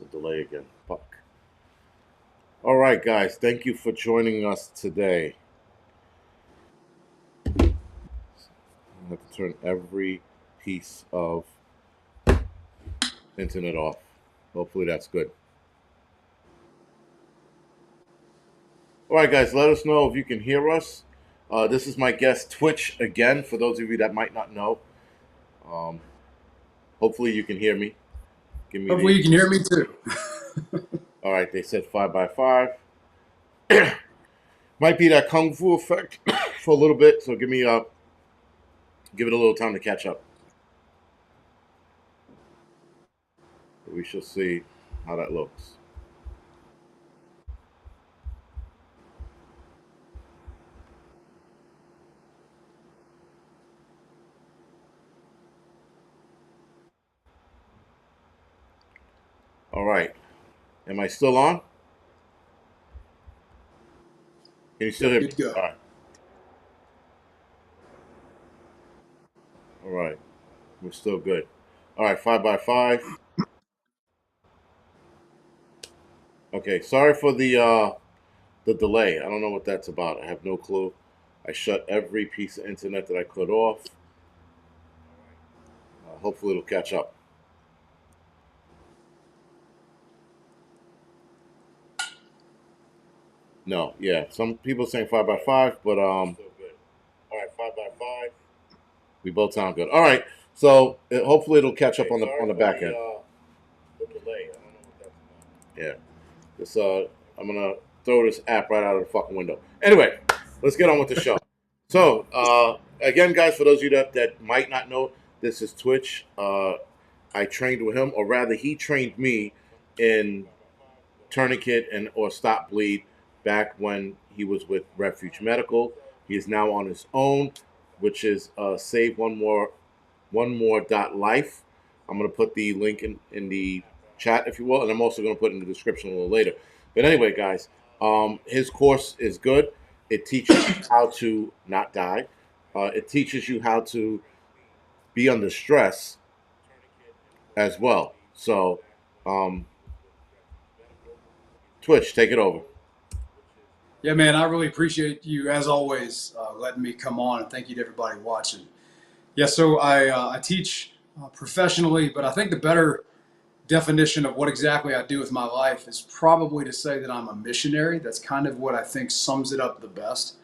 The delay again. Fuck. All right, guys. Thank you for joining us today. I have to turn every piece of internet off. Hopefully that's good. All right, guys. Let us know if you can hear us. This is my guest Twitch again. For those of you that might not know, um, hopefully you can hear me. Give me Hopefully the. you can hear me too. All right. They said 5x5. Might be that kung fu effect for a little bit. So give it a little time to catch up. We shall see how that looks. All right. Am I still on? Can you still Yep, hear me? good to go. All right. All right. We're still good. All right. 5x5. Okay. Sorry for the delay. I don't know what that's about. I have no clue. I shut every piece of internet that I could off. Hopefully it'll catch up. No. Yeah. Some people saying 5x5, but All right. 5x5. We both sound good. All right. So hopefully it'll catch up on the back end. The delay. I don't know what that's about. Yeah. This I'm gonna throw this app right out of the fucking window. Anyway, let's get on with the show. So again, guys, for those of you that might not know, this is Twitch. I trained with him, or rather, he trained me in tourniquet and or stop bleed back when he was with Refuge Medical. He is now on his own, which is save one more dot life. I'm gonna put the link in the chat if you will, and I'm also gonna put in the description a little later. But anyway, guys, his course is good. It teaches you how to not die. It teaches you how to be under stress as well. So, um, Twitch, take it over. Yeah, man, I really appreciate you as always letting me come on, and thank you to everybody watching. Yeah, so I teach professionally, but I think the better definition of what exactly I do with my life is probably to say that I'm a missionary. That's kind of what I think sums it up the best.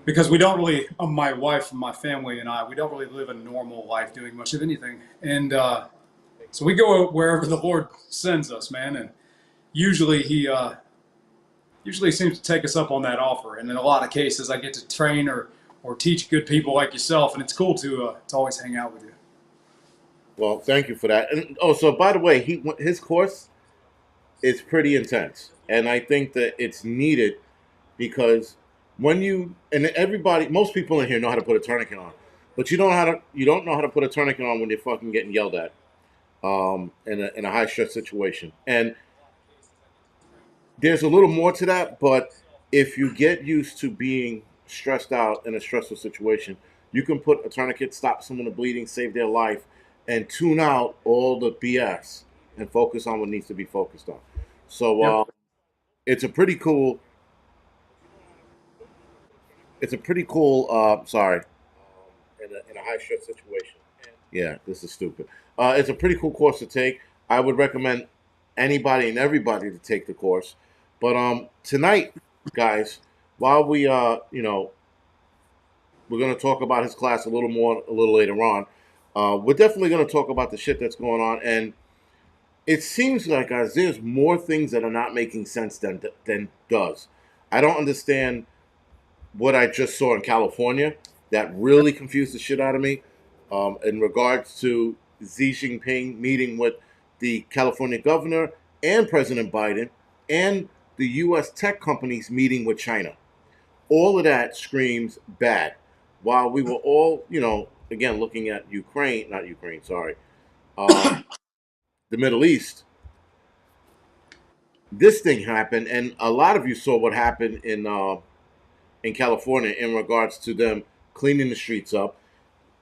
Because we don't really, my wife and my family and I, we don't really live a normal life doing much of anything. And so we go wherever the Lord sends us, man. And usually he seems to take us up on that offer. And in a lot of cases, I get to train or teach good people like yourself, and it's cool to always hang out with you. Well, thank you for that. And oh, so by the way, his course is pretty intense, and I think that it's needed because when you and everybody, most people in here know how to put a tourniquet on, but you don't know how to put a tourniquet on when you're fucking getting yelled at in a high stress situation. And there's a little more to that, but if you get used to being stressed out in a stressful situation, you can put a tourniquet, stop someone from bleeding, save their life, and tune out all the BS and focus on what needs to be focused on. So Yep. it's a pretty cool. It's a pretty cool. Sorry, in a high stress situation. Yeah, this is stupid. It's a pretty cool course to take. I would recommend anybody and everybody to take the course. But tonight, guys, while we're going to talk about his class a little more a little later on. We're definitely going to talk about the shit that's going on, and it seems like, guys, there's more things that are not making sense than does. I don't understand what I just saw in California. That really confused the shit out of me. In regards to Xi Jinping meeting with the California governor and President Biden and the U.S. tech companies meeting with China. All of that screams bad. While we were all, again, looking at Ukraine, not Ukraine, sorry, the Middle East, this thing happened, and a lot of you saw what happened in California in regards to them cleaning the streets up,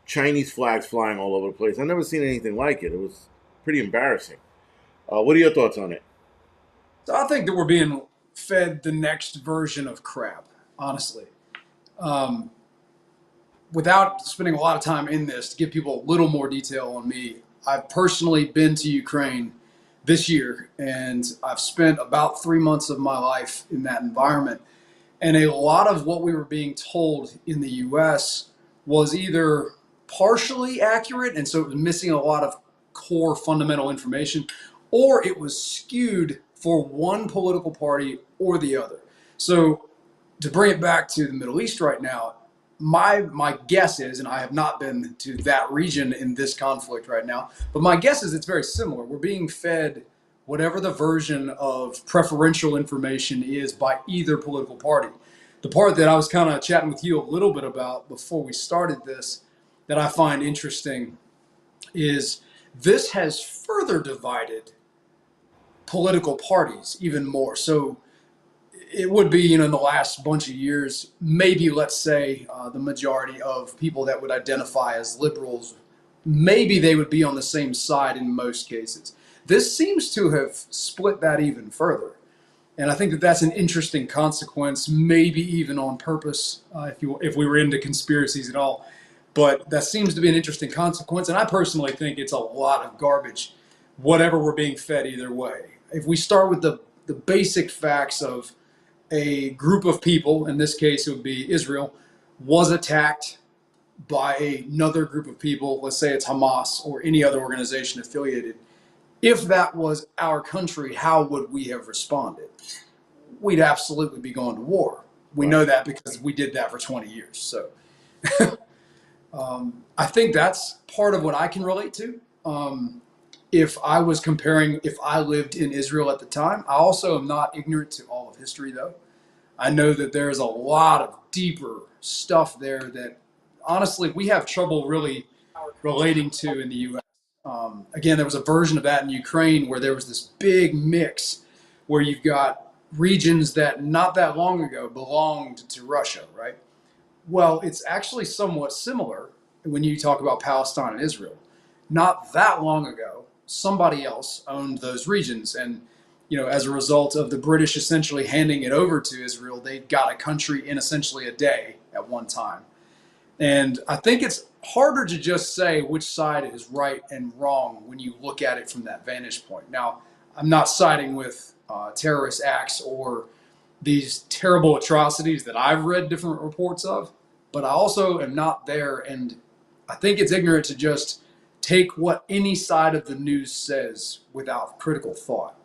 Chinese flags flying all over the place. I've never seen anything like it. It was pretty embarrassing. What are your thoughts on it? So I think that we're being fed the next version of crap, honestly. Um, Without spending a lot of time in this, to give people a little more detail on me, I've personally been to Ukraine this year, and I've spent about 3 months of my life in that environment. And a lot of what we were being told in the US was either partially accurate, and so it was missing a lot of core fundamental information, or it was skewed for one political party or the other. So to bring it back to the Middle East right now, my guess is, and I have not been to that region in this conflict right now, but my guess is it's very similar. We're being fed whatever the version of preferential information is by either political party. The part that I was kind of chatting with you a little bit about before we started this that I find interesting is this has further divided political parties even more. So it would be, in the last bunch of years, maybe let's say the majority of people that would identify as liberals, maybe they would be on the same side in most cases. This seems to have split that even further. And I think that that's an interesting consequence, maybe even on purpose, if we were into conspiracies at all. But that seems to be an interesting consequence. And I personally think it's a lot of garbage, whatever we're being fed either way. If we start with the basic facts of a group of people, in this case it would be Israel, was attacked by another group of people, let's say it's Hamas or any other organization affiliated. If that was our country, how would we have responded? We'd absolutely be going to war. We Right. know that because we did that for 20 years. So I think that's part of what I can relate to. If I was comparing, if I lived in Israel at the time, I also am not ignorant to all of history, though. I know that there's a lot of deeper stuff there that honestly we have trouble really relating to in the US. Again, there was a version of that in Ukraine where there was this big mix where you've got regions that not that long ago belonged to Russia, right? Well, it's actually somewhat similar when you talk about Palestine and Israel. Not that long ago, somebody else owned those regions. And, as a result of the British essentially handing it over to Israel, they got a country in essentially a day at one time. And I think it's harder to just say which side is right and wrong when you look at it from that vantage point. Now, I'm not siding with terrorist acts or these terrible atrocities that I've read different reports of, but I also am not there. And I think it's ignorant to just take what any side of the news says without critical thought.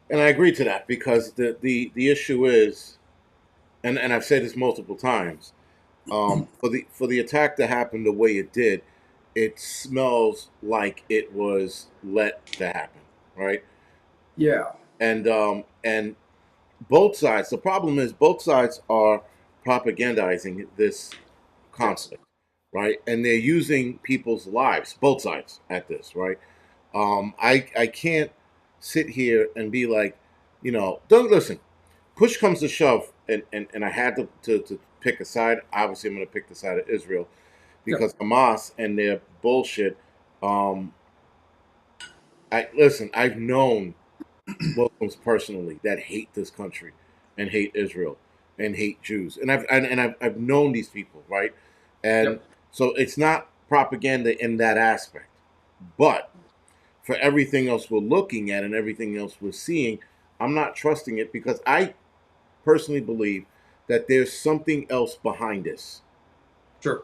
And I agree to that because the issue is, and I've said this multiple times, for the attack to happen the way it did, it smells like it was let to happen, right? Yeah. And both sides. The problem is both sides are propagandizing this Yes. conflict, right? And they're using people's lives, both sides, at this, right? I can't sit here and be like, don't listen. Push comes to shove, and I had to pick a side. Obviously, I'm going to pick the side of Israel Yep. because Hamas and their bullshit. Um, I listen. I've known Muslims personally that hate this country and hate Israel and hate Jews, and I've known these people, right? And Yep. so it's not propaganda in that aspect, but for everything else we're looking at and everything else we're seeing, I'm not trusting it because I personally believe that there's something else behind this. Sure.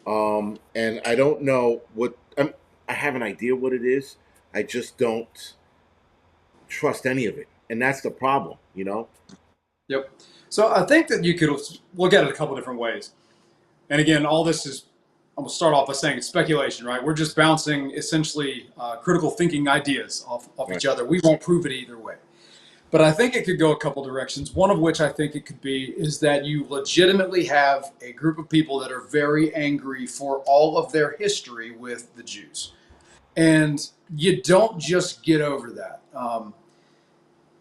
And I don't know what I have an idea what it is. I just don't trust any of it, and that's the problem. Yep. So I think that you could look at it a couple different ways. And again, all this is, I'm going to start off by saying it's speculation, right? We're just bouncing essentially critical thinking ideas off Right. each other. We won't prove it either way. But I think it could go a couple directions. One of which I think it could be is that you legitimately have a group of people that are very angry for all of their history with the Jews. And you don't just get over that.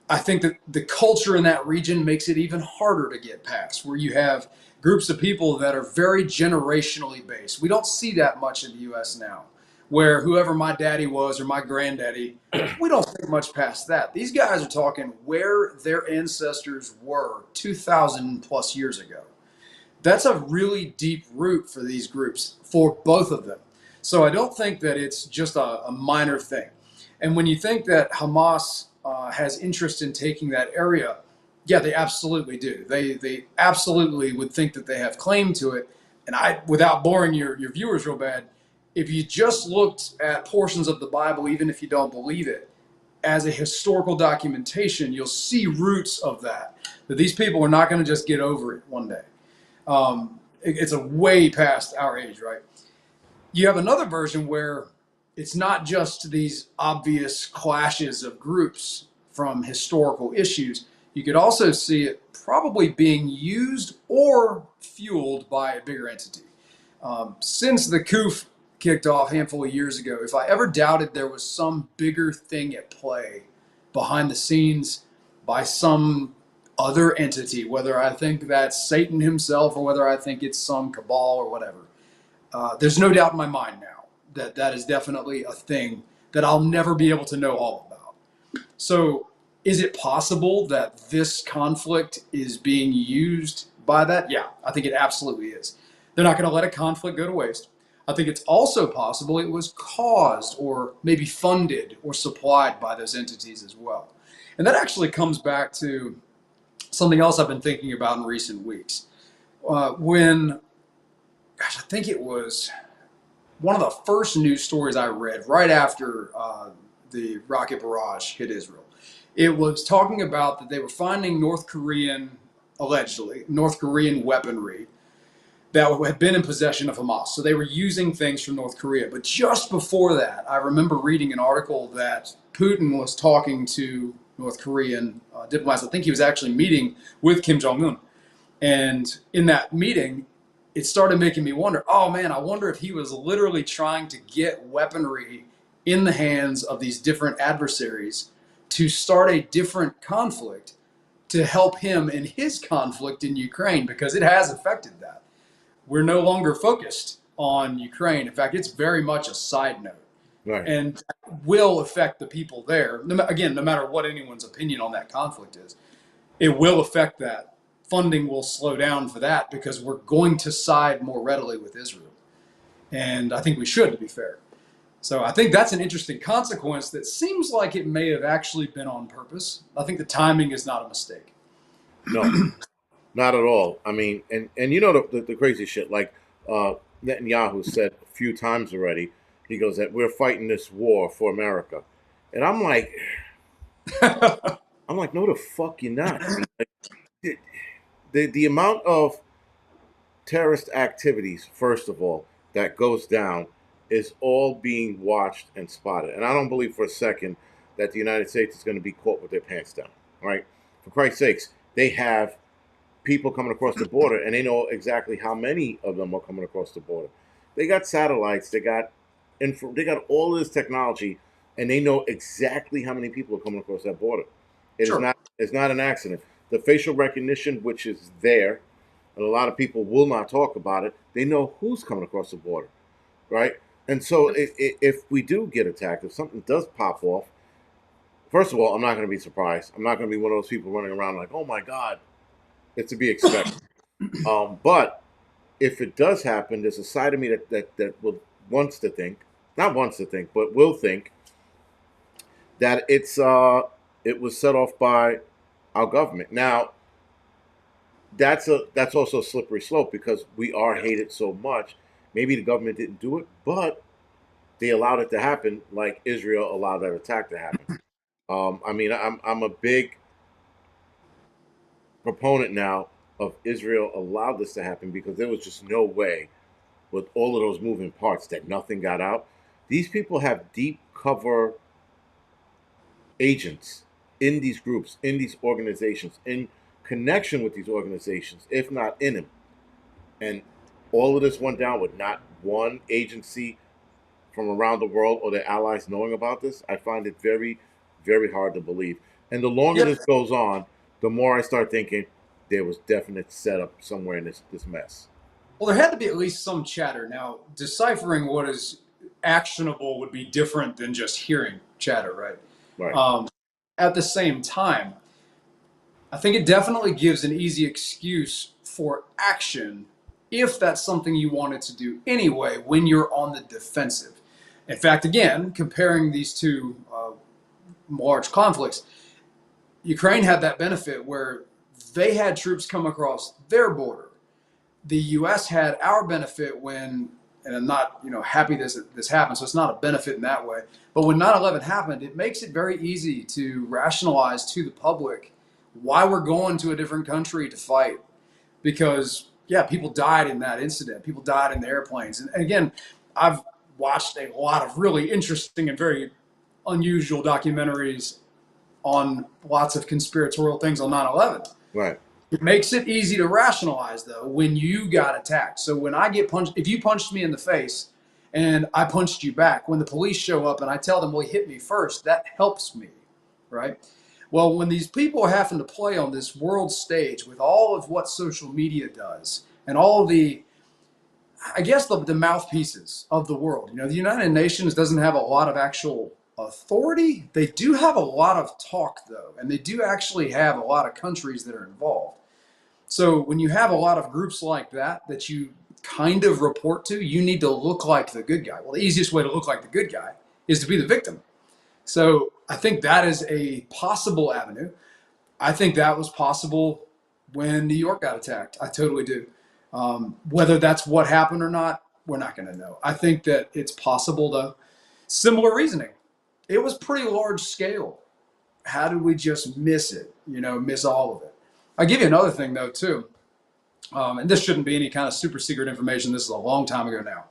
I think that the culture in that region makes it even harder to get past, where you have groups of people that are very generationally based. We don't see that much in the US now, where whoever my daddy was or my granddaddy, we don't think much past that. These guys are talking where their ancestors were 2,000 plus years ago. That's a really deep root for these groups, for both of them. So I don't think that it's just a minor thing. And when you think that Hamas has interest in taking that area, yeah, they absolutely do. They absolutely would think that they have claim to it. And I, without boring your viewers real bad, if you just looked at portions of the Bible, even if you don't believe it, as a historical documentation, you'll see roots of that. That these people are not going to just get over it one day. It's a way past our age, right? You have another version where it's not just these obvious clashes of groups from historical issues. You could also see it probably being used or fueled by a bigger entity. Since the coup kicked off a handful of years ago, if I ever doubted there was some bigger thing at play behind the scenes by some other entity, whether I think that's Satan himself or whether I think it's some cabal or whatever, there's no doubt in my mind now that that is definitely a thing that I'll never be able to know all about. So, is it possible that this conflict is being used by that? Yeah, I think it absolutely is. They're not going to let a conflict go to waste. I think it's also possible it was caused or maybe funded or supplied by those entities as well. And that actually comes back to something else I've been thinking about in recent weeks. When, gosh, I think it was one of the first news stories I read right after the rocket barrage hit Israel. It was talking about that they were finding allegedly, North Korean weaponry that had been in possession of Hamas. So they were using things from North Korea. But just before that, I remember reading an article that Putin was talking to North Korean diplomats. I think he was actually meeting with Kim Jong-un. And in that meeting, it started making me wonder, oh man, I wonder if he was literally trying to get weaponry in the hands of these different adversaries to start a different conflict to help him in his conflict in Ukraine, because it has affected that. We're no longer focused on Ukraine. In fact, it's very much a side note. Right. And will affect the people there. Again, no matter what anyone's opinion on that conflict is, it will affect that. Funding will slow down for that because we're going to side more readily with Israel. And I think we should, to be fair. So I think that's an interesting consequence that seems like it may have actually been on purpose. I think the timing is not a mistake. No, not at all. I mean, and you know the crazy shit. Like Netanyahu said a few times already. He goes that we're fighting this war for America, and I'm like, no, the fuck you're not. I mean, like, the amount of terrorist activities, first of all, that goes down is all being watched and spotted. And I don't believe for a second that the United States is going to be caught with their pants down. Right? For Christ's sakes, they have people coming across the border, and they know exactly how many of them are coming across the border. They got satellites, they got all of this technology, and they know exactly how many people are coming across that border. Sure. It's not an accident. The facial recognition, which is there, and a lot of people will not talk about it, they know who's coming across the border, right? And so if we do get attacked, if something does pop off, first of all, I'm not going to be surprised. I'm not going to be one of those people running around like, oh my God, it's to be expected. But if it does happen, there's a side of me that will not wants to think, but will think that it was set off by our government. Now, that's also a slippery slope because we are hated so much. Maybe the government didn't do it, but they allowed it to happen, like Israel allowed that attack to happen. I mean, I'm a big proponent now of Israel allowed this to happen because there was just no way with all of those moving parts that nothing got out. These people have deep cover agents in these groups, in these organizations, in connection with these organizations, if not in them. And all of this went down with not one agency from around the world or their allies knowing about this. I find it very, very hard to believe. And the longer Yep. this goes on, the more I start thinking there was definite setup somewhere in this mess. Well, there had to be at least some chatter. Now, deciphering what is actionable would be different than just hearing chatter, right? Right. At the same time, I think it definitely gives an easy excuse for action if that's something you wanted to do anyway when you're on the defensive. In fact, again, comparing these two large conflicts, Ukraine had that benefit where they had troops come across their border. The U.S. had our benefit when, and I'm not happy this happened, so it's not a benefit in that way. But when 9/11 happened, it makes it very easy to rationalize to the public why we're going to a different country to fight. Because yeah, people died in that incident. People died in the airplanes, and again, I've watched a lot of really interesting and very unusual documentaries on lots of conspiratorial things on 9/11. Right. It makes it easy to rationalize though when you got attacked. So when I get punched, if you punched me in the face and I punched you back, when the police show up and I tell them, well, he hit me first, that helps me, right? Well, when these people are having to play on this world stage with all of what social media does and all the, I guess, the mouthpieces of the world, the United Nations doesn't have a lot of actual authority. They do have a lot of talk though, and they do actually have a lot of countries that are involved. So when you have a lot of groups like that you kind of report to, you need to look like the good guy. Well, the easiest way to look like the good guy is to be the victim. So I think that is a possible avenue. I think that was possible when New York got attacked. I totally do. Whether that's what happened or not, we're not going to know. I think that it's possible, though. Similar reasoning. It was pretty large scale. How did we just miss it? Miss all of it. I'll give you another thing, though, too. And this shouldn't be any kind of super secret information. This is a long time ago now.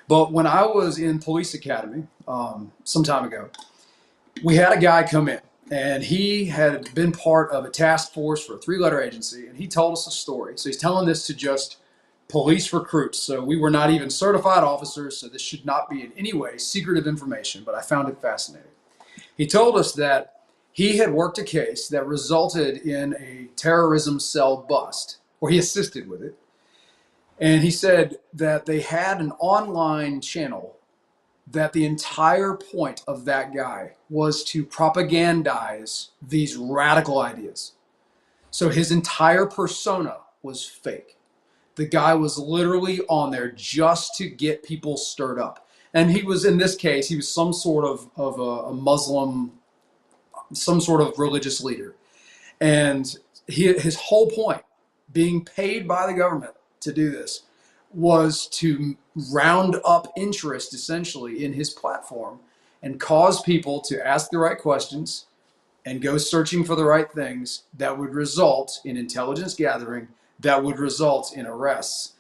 But when I was in police academy some time ago, we had a guy come in, and he had been part of a task force for a 3-letter agency, and he told us a story. So he's telling this to just police recruits. So we were not even certified officers, so this should not be in any way secretive information, but I found it fascinating. He told us that he had worked a case that resulted in a terrorism cell bust, or he assisted with it. And he said that they had an online channel that the entire point of that guy was to propagandize these radical ideas. So his entire persona was fake. The guy was literally on there just to get people stirred up. And he was, in this case, he was some sort of a Muslim, some sort of religious leader. And his whole point, being paid by the government to do this, was to round up interest essentially in his platform and cause people to ask the right questions and go searching for the right things that would result in intelligence gathering, that would result in arrests.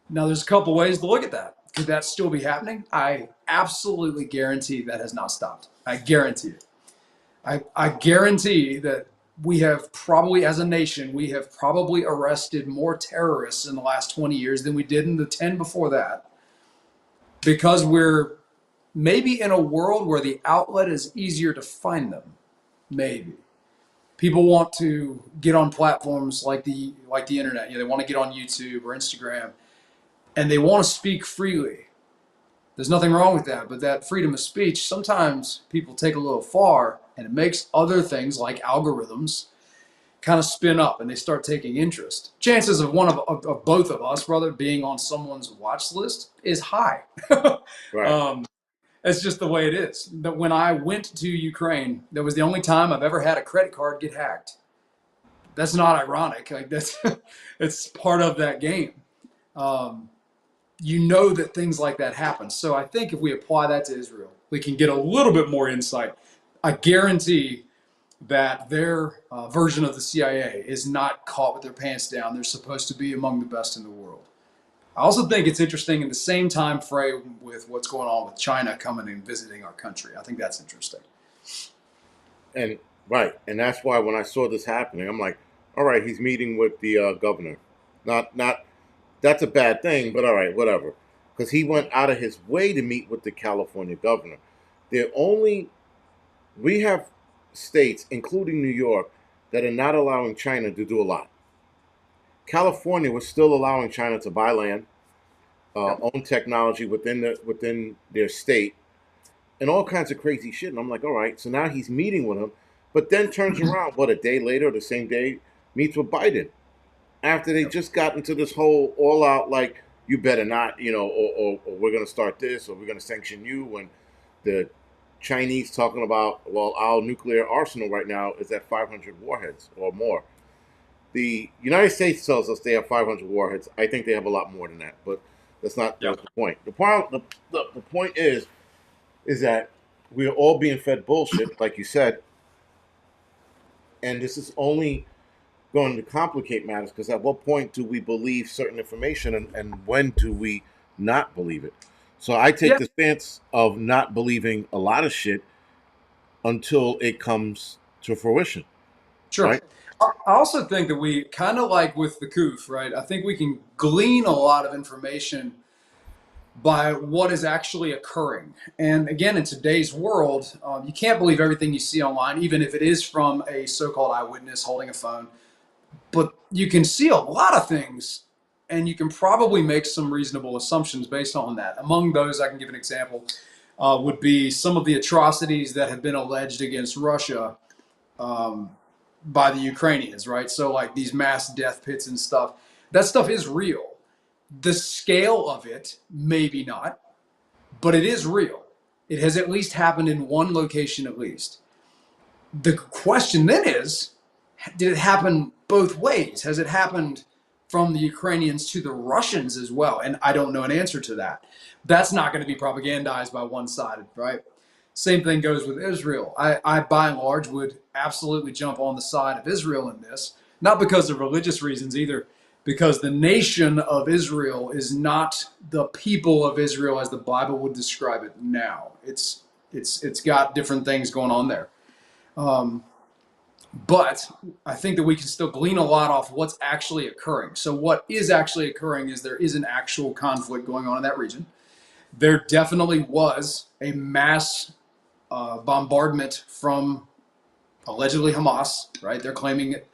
Now, there's a couple ways to look at that. Could that still be happening? I absolutely guarantee that has not stopped. I guarantee it. I guarantee that we have probably, as a nation, we have probably arrested more terrorists in the last 20 years than we did in the 10 before that, because we're maybe in a world where the outlet is easier to find them. Maybe people want to get on platforms like the internet. They want to get on YouTube or Instagram, and they want to speak freely. There's nothing wrong with that, but that freedom of speech, sometimes people take a little far, and it makes other things like algorithms kind of spin up, and they start taking interest. Chances of of both of us, brother, being on someone's watch list is high. Right. It's just the way it is. But when I went to Ukraine, that was the only time I've ever had a credit card get hacked. That's not ironic. Like that's it's part of that game. That things like that happen. So I think if we apply that to Israel, we can get a little bit more insight. I guarantee that their version of the CIA is not caught with their pants down. They're supposed to be among the best in the world. I also think it's interesting in the same time frame with what's going on with China coming and visiting our country. I think that's interesting. And right, and that's why when I saw this happening, I'm like, all right, he's meeting with the governor. Not that's a bad thing, but all right, whatever. Because he went out of his way to meet with the California governor. We have states, including New York, that are not allowing China to do a lot. California was still allowing China to buy land. Yep. own technology within their state, and all kinds of crazy shit. And I'm like, all right. So now he's meeting with him, but then turns around. What, a day later, the same day, meets with Biden after they Yep. just got into this whole all out like, you better not, or we're going to start this, or we're going to sanction you. When the Chinese talking about, well, our nuclear arsenal right now is at 500 warheads or more. The United States tells us they have 500 warheads. I think they have a lot more than that, but that's not the Yep. point. The point is that we're all being fed bullshit, like you said, and this is only going to complicate matters, because at what point do we believe certain information, and when do we not believe it? So I take Yeah. the stance of not believing a lot of shit until it comes to fruition, Sure. right? I also think that we kind of like with the COOF, right? I think we can glean a lot of information by what is actually occurring. And again, in today's world, you can't believe everything you see online, even if it is from a so called eyewitness holding a phone. But you can see a lot of things, and you can probably make some reasonable assumptions based on that. Among those, I can give an example, would be some of the atrocities that have been alleged against Russia um, by the Ukrainians, right? So, like these mass death pits and stuff, that stuff is real. The scale of it, maybe not, but it is real. It has at least happened in one location, at least. The question then is, did it happen both ways? Has it happened from the Ukrainians to the Russians as well? And I don't know an answer to that. That's not going to be propagandized by one side, right? Same thing goes with Israel. I, by and large, would absolutely jump on the side of Israel in this, not because of religious reasons either, because the nation of Israel is not the people of Israel as the Bible would describe it now. It's got different things going on there. Um, but I think that we can still glean a lot off what's actually occurring. So, what is actually occurring is there is an actual conflict going on in that region. There definitely was a mass bombardment from allegedly Hamas, right? They're claiming it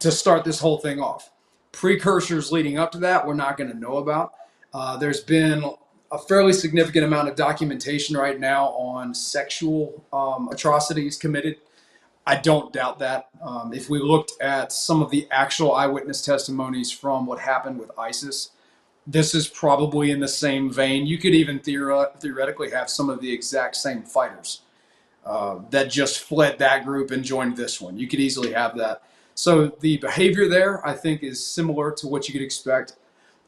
to start this whole thing off. Precursors leading up to that, we're not going to know about. There's been a fairly significant amount of documentation right now on sexual atrocities committed. I don't doubt that. If we looked at some of the actual eyewitness testimonies from what happened with ISIS, this is probably in the same vein. You could even theoretically have some of the exact same fighters that just fled that group and joined this one. You could easily have that. So the behavior there, I think, is similar to what you could expect.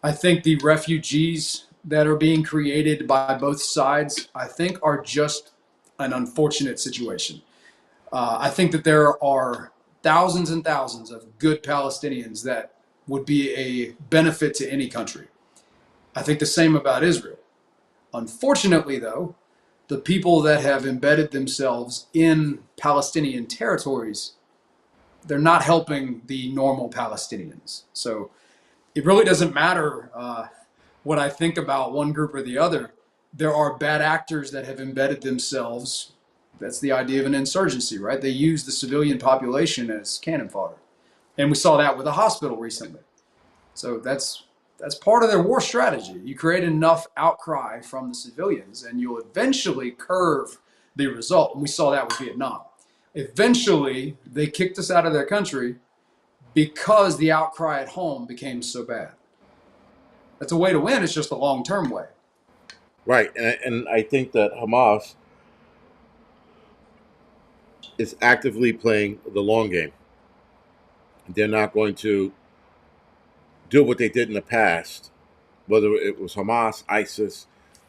I think the refugees that are being created by both sides, I think, are just an unfortunate situation. I think that there are thousands and thousands of good Palestinians that would be a benefit to any country. I think the same about Israel. Unfortunately, though, the people that have embedded themselves in Palestinian territories, they're not helping the normal Palestinians. So it really doesn't matter what I think about one group or the other. There are bad actors that have embedded themselves. That's the idea of an insurgency, right? They use the civilian population as cannon fodder. And we saw that with a hospital recently. So that's part of their war strategy. You create enough outcry from the civilians, and you'll eventually curve the result. And we saw that with Vietnam. Eventually, they kicked us out of their country because the outcry at home became so bad. That's a way to win. It's just a long-term way. Right, and I think that Hamas is actively playing the long game. They're not going to do what they did in the past, whether it was Hamas, ISIS,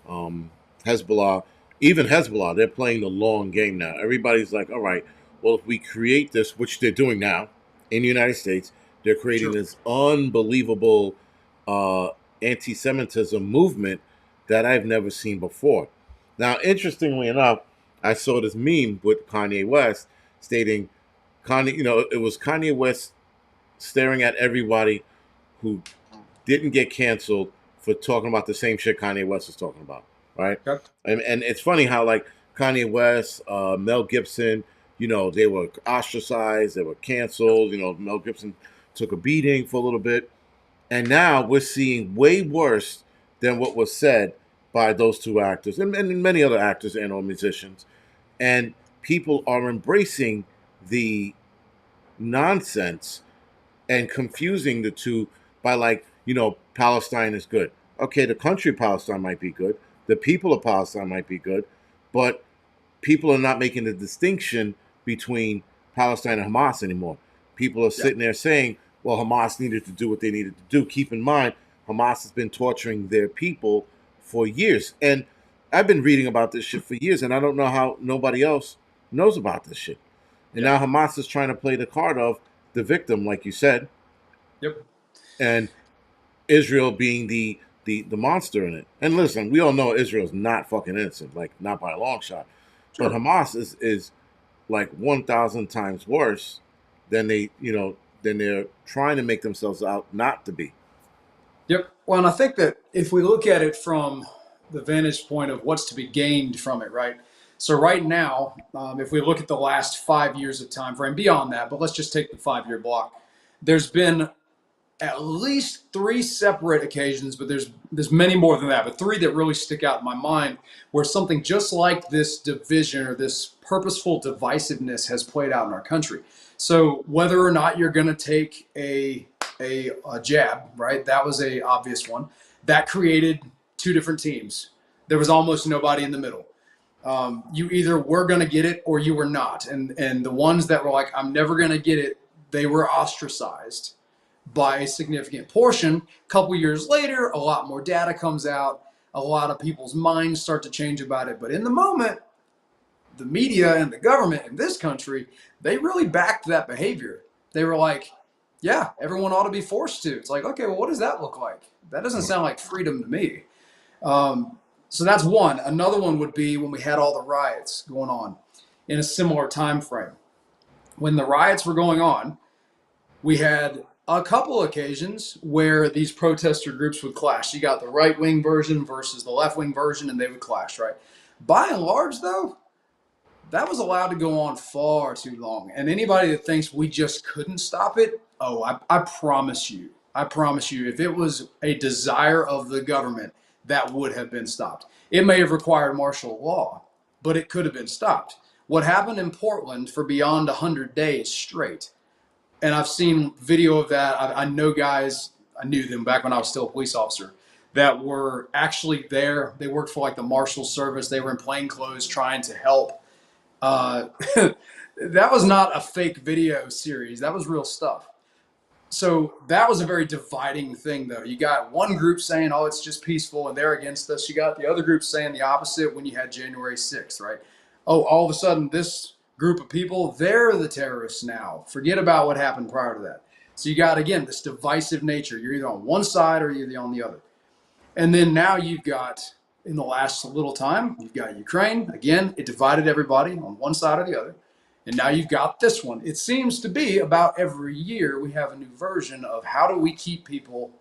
um, Hezbollah, even Hezbollah. They're playing the long game now. Everybody's like, all right, well, if we create this, which they're doing now in the United States, they're creating Sure. this unbelievable uh, anti Semitism movement that I've never seen before. Now, interestingly enough, I saw this meme with Kanye West stating, Kanye, it was Kanye West staring at everybody who didn't get canceled for talking about the same shit Kanye West was talking about, right? Okay. And it's funny how like Kanye West, Mel Gibson, they were ostracized, they were canceled. Mel Gibson took a beating for a little bit, and now we're seeing way worse than what was said by those two actors and many other actors and or musicians. And people are embracing the nonsense and confusing the two by, like, Palestine is good. Okay, the country of Palestine might be good, the people of Palestine might be good, but people are not making the distinction between Palestine and Hamas anymore. People are Yeah. sitting there saying, well, Hamas needed to do what they needed to do. Keep in mind, Hamas has been torturing their people for years. And I've been reading about this shit for years, and I don't know how nobody else knows about this shit. And Yeah. now Hamas is trying to play the card of the victim, like you said, Yep. and Israel being the monster in it. And listen, we all know Israel's not fucking innocent, like not by a long shot. But Sure. Hamas is like 1,000 times worse than than they're trying to make themselves out not to be. Yep. Well, and I think that if we look at it from the vantage point of what's to be gained from it, right? So right now, if we look at the last 5 years of time frame, beyond that, but let's just take the 5 year block. There's been at least three separate occasions, but there's many more than that, but three that really stick out in my mind where something just like this division or this purposeful divisiveness has played out in our country. So whether or not you're going to take a jab, right? That was a obvious one. That created two different teams. There was almost nobody in the middle. You either were going to get it or you were not, and the ones that were like, I'm never going to get it, they were ostracized by a significant portion. A couple years later, a lot more data comes out. A lot of people's minds start to change about it. But in the moment, the media and the government in this country, they really backed that behavior. They were like, yeah, everyone ought to be forced to. It's like, okay, well, what does that look like? That doesn't sound like freedom to me. Um, so that's one. Another one would be when we had all the riots going on in a similar time frame. When the riots were going on, we had a couple occasions where these protester groups would clash. You got the right wing version versus the left wing version, and they would clash, right? By and large, though, that was allowed to go on far too long. And anybody that thinks we just couldn't stop it, oh, I promise you, if it was a desire of the government, that would have been stopped. It may have required martial law, but it could have been stopped. What happened in Portland for beyond 100 days straight, and I've seen video of that. I know guys, I knew them back when I was still a police officer, that were actually there. They worked for like the Marshal Service. They were in plain clothes trying to help. Uh, that was not a fake video series. That was real stuff. So that was a very dividing thing, though. You got one group saying, "Oh, it's just peaceful," and they're against us. You got the other group saying the opposite when you had January 6th, right? Oh, all of a sudden, this group of people, they're the terrorists now. Forget about what happened prior to that. So you got, again, this divisive nature. You're either on one side or you're on the other. And then now you've got, in the last little time, you've got Ukraine. Again, it divided everybody on one side or the other. And now you've got this one. It seems to be about every year we have a new version of how do we keep people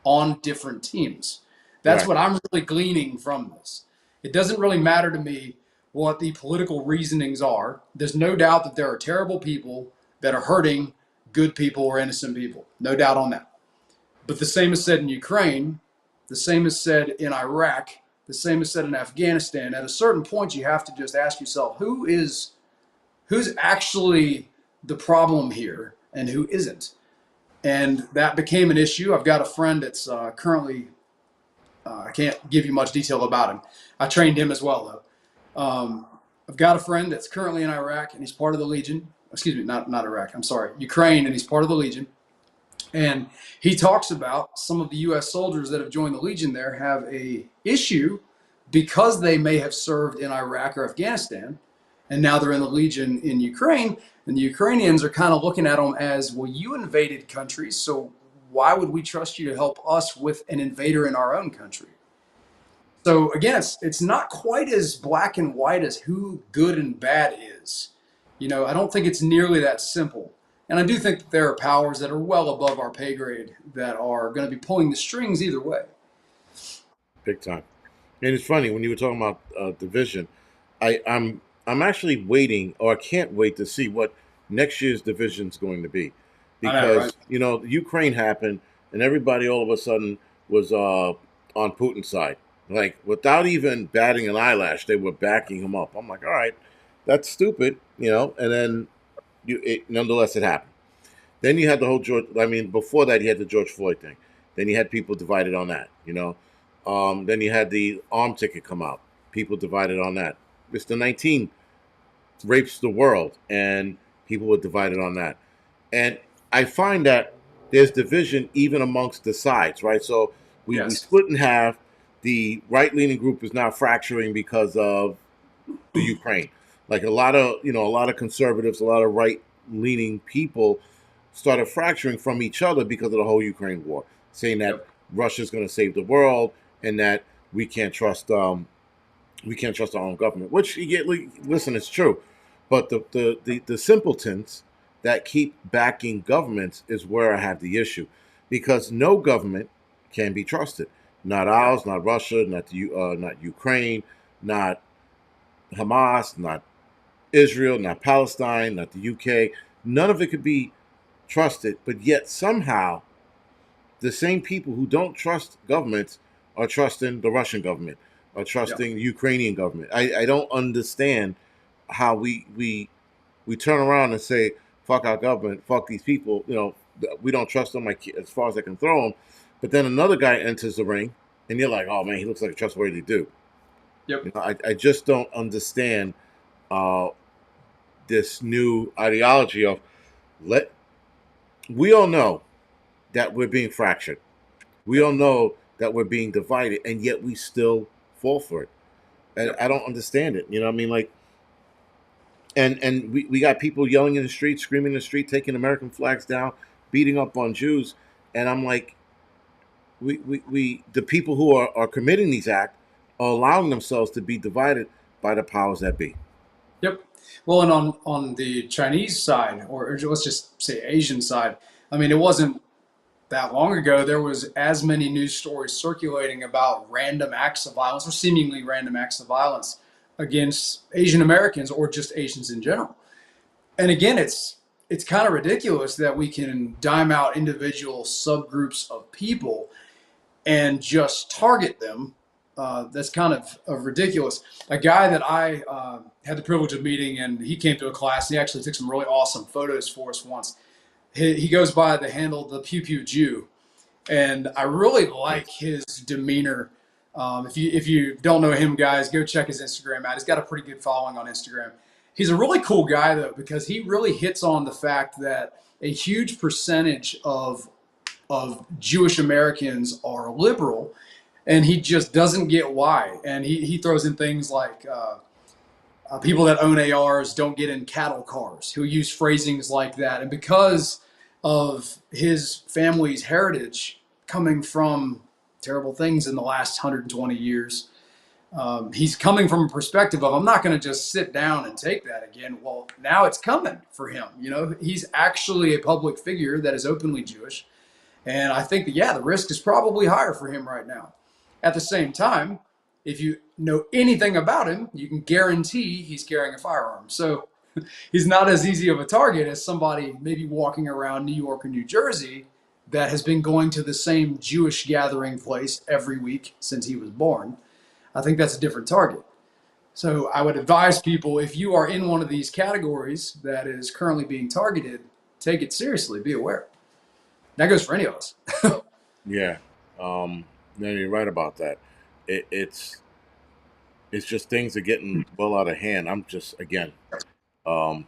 on different teams. That's Right. what I'm really gleaning from this. It doesn't really matter to me what the political reasonings are. There's no doubt that there are terrible people that are hurting good people or innocent people. No doubt on that. But the same is said in Ukraine, the same is said in Iraq, the same is said in Afghanistan. At a certain point, you have to just ask yourself, who's actually the problem here and who isn't? And that became an issue. I've got a friend that's currently, I can't give you much detail about him. I trained him as well, though. I've got a friend that's currently in Iraq and he's part of the Legion. Excuse me, not Iraq, I'm sorry, Ukraine, and he's part of the Legion. And he talks about some of the U.S. soldiers that have joined the Legion there have a issue because they may have served in Iraq or Afghanistan, and now they're in the Legion in Ukraine. And the Ukrainians are kind of looking at them as, well, you invaded countries, so why would we trust you to help us with an invader in our own country? So again, it's not quite as black and white as who good and bad is. I don't think it's nearly that simple. And I do think that there are powers that are well above our pay grade that are going to be pulling the strings either way. Big time. And it's funny when you were talking about division. I'm actually waiting, or I can't wait to see what next year's division is going to be, I know, right? because Ukraine happened, and everybody all of a sudden was on Putin's side. Like without even batting an eyelash, they were backing him up. I'm like, all right, that's stupid, you know. And then nonetheless, it happened. Then you had the whole George. I mean, before that, you had the George Floyd thing. Then you had people divided on that. You know. Then you had the arm ticket come out. People divided on that. Mr. 19 rapes the world, and people were divided on that. And I find that there's division even amongst the sides, right? So we Yes. split in half. The right leaning group is now fracturing because of the Ukraine. Like a lot of conservatives, a lot of right leaning people started fracturing from each other because of the whole Ukraine war, saying that Yep. Russia's going to save the world and that we can't trust we can't trust our own government. Which you get, listen, it's true, but the simpletons that keep backing governments is where I have the issue, because no government can be trusted. Not Yep. ours, not Russia, not Ukraine, not Hamas, not Israel, not Palestine, not the UK. None of it could be trusted, but yet somehow the same people who don't trust governments are trusting the Russian government, are Yep. trusting the Ukrainian government. I don't understand how we turn around and say, fuck our government, fuck these people, you know, we don't trust them like as far as I can throw them. But then another guy enters the ring and you're like, oh man, he looks like a trustworthy dude. Yep. You know, I just don't understand uh, this new ideology of let we all know that we're being fractured. We Yep. all know that we're being divided, and yet we still fall for it. And Yep. I don't understand it. You know what I mean? Like, and we got people yelling in the street, screaming in the street, taking American flags down, beating up on Jews, and I'm like, we the people who are committing these acts are allowing themselves to be divided by the powers that be. Yep. Well, and on the Chinese side, or let's just say Asian side, I mean, it wasn't that long ago there was as many news stories circulating about random acts of violence or seemingly random acts of violence against Asian Americans or just Asians in general. And again, it's kind of ridiculous that we can dime out individual subgroups of people and just target them. That's kind of ridiculous. A guy that I had the privilege of meeting, and he came to a class. And he actually took some really awesome photos for us once. He goes by the handle the Pew Pew Jew, and I really like Nice. his demeanor. If you don't know him, guys, go check his Instagram out. He's got a pretty good following on Instagram. He's a really cool guy though because he really hits on the fact that a huge percentage of Jewish Americans are liberal, and he just doesn't get why. And he throws in things like people that own ARs don't get in cattle cars. He'll use phrasings like that, and because of his family's heritage coming from terrible things in the last 120 years. He's coming from a perspective of I'm not going to just sit down and take that again. Well, now it's coming for him. You know, he's actually a public figure that is openly Jewish, and I think that, yeah, the risk is probably higher for him right now. At the same time, if you know anything about him, you can guarantee he's carrying a firearm. So he's not as easy of a target as somebody maybe walking around New York or New Jersey that has been going to the same Jewish gathering place every week since he was born. I think that's a different target. So I would advise people, if you are in one of these categories that is currently being targeted, take it seriously, be aware. That goes for any of us. Yeah. No, you're right about that. It, it's just things are getting well out of hand. Um,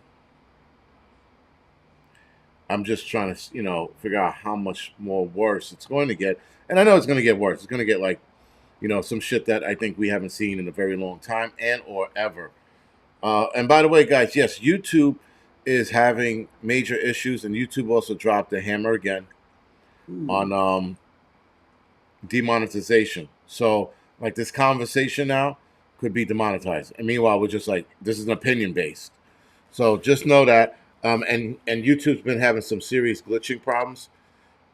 I'm just trying to, you know, figure out how much more worse it's going to get. And I know it's going to get worse. It's going to get like, you know, some shit that I think we haven't seen in a very long time and or ever. And by the way, guys, yes, YouTube is having major issues, and YouTube also dropped the hammer again on Ooh. demonetization. So, like, this conversation now could be demonetized. And meanwhile, we're just like, this is an opinion based. So just know that. And YouTube's been having some serious glitching problems.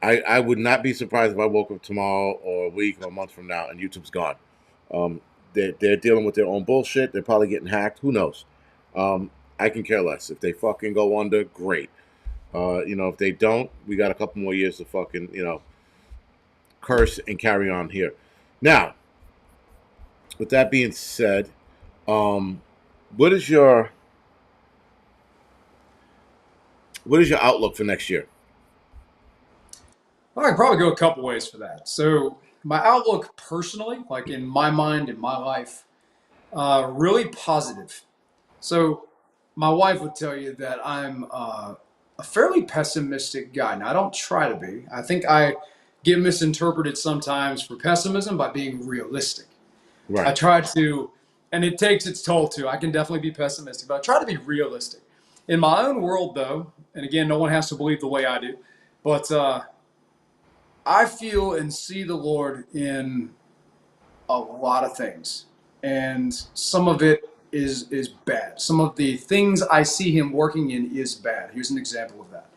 I would not be surprised if I woke up tomorrow or a week or a month from now and YouTube's gone. Um, they're dealing with their own bullshit. They're probably getting hacked. Who knows? I can care less. If they fucking go under, great. You know, if they don't, we got a couple more years to fucking, you know, curse and carry on here. Now, with that being said, um, what is your outlook for next year? Well, I could probably go a couple ways for that. So my outlook personally, like in my mind, in my life, really positive. So my wife would tell you that I'm a fairly pessimistic guy. Now I don't try to be. I think I get misinterpreted sometimes for pessimism by being realistic. I Right. try to, and it takes its toll too. I can definitely be pessimistic, but I try to be realistic. In my own world, though, and again, no one has to believe the way I do, but I feel and see the Lord in a lot of things, and some of it is bad. Some of the things I see Him working in is bad. Here's an example of that.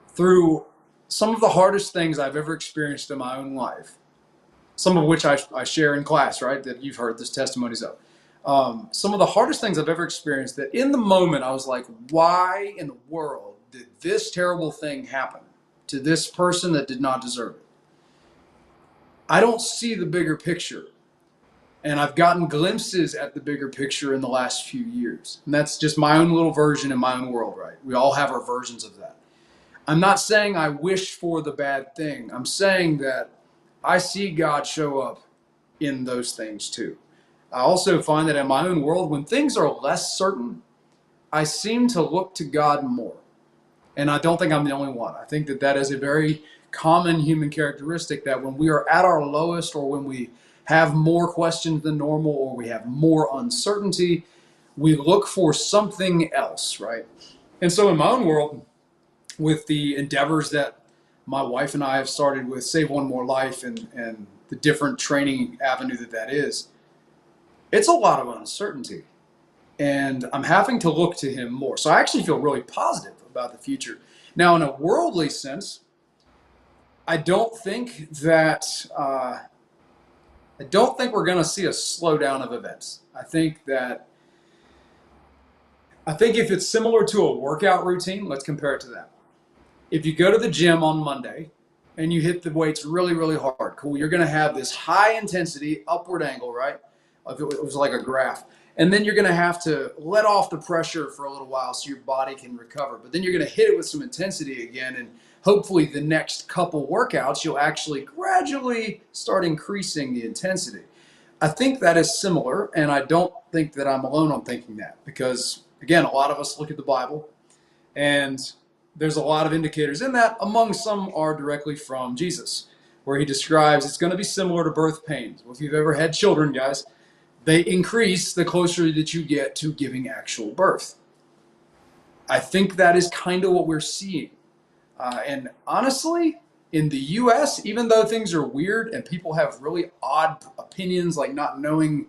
Through some of the hardest things I've ever experienced in my own life, some of which I share in class, right? That you've heard this testimonies of. Some of the hardest things I've ever experienced that in the moment I was like, why in the world did this terrible thing happen to this person that did not deserve it? I don't see the bigger picture. And I've gotten glimpses at the bigger picture in the last few years. And that's just my own little version in my own world, right? We all have our versions of that. I'm not saying I wish for the bad thing. I'm saying that I see God show up in those things too. I also find that in my own world, when things are less certain, I seem to look to God more. And I don't think I'm the only one. I think that that is a very common human characteristic that when we are at our lowest or when we have more questions than normal or we have more uncertainty, we look for something else, right? And so in my own world, with the endeavors that my wife and I have started with Save One More Life and the different training avenue that that is, it's a lot of uncertainty. And I'm having to look to him more. So I actually feel really positive about the future. Now, in a worldly sense, I don't think that I don't think we're going to see a slowdown of events. I think if it's similar to a workout routine, let's compare it to that. If you go to the gym on Monday and you hit the weights really, really hard, cool, you're going to have this high intensity upward angle, right? It was like a graph. And then you're going to have to let off the pressure for a little while so your body can recover. But then you're going to hit it with some intensity again. And hopefully, the next couple workouts, you'll actually gradually start increasing the intensity. I think that is similar. And I don't think that I'm alone on thinking that because, again, a lot of us look at the Bible and there's a lot of indicators in that. Among some are directly from Jesus, where he describes it's going to be similar to birth pains. Well, if you've ever had children, guys, they increase the closer that you get to giving actual birth. I think that is kind of what we're seeing. And honestly, in the US, even though things are weird and people have really odd opinions, like not knowing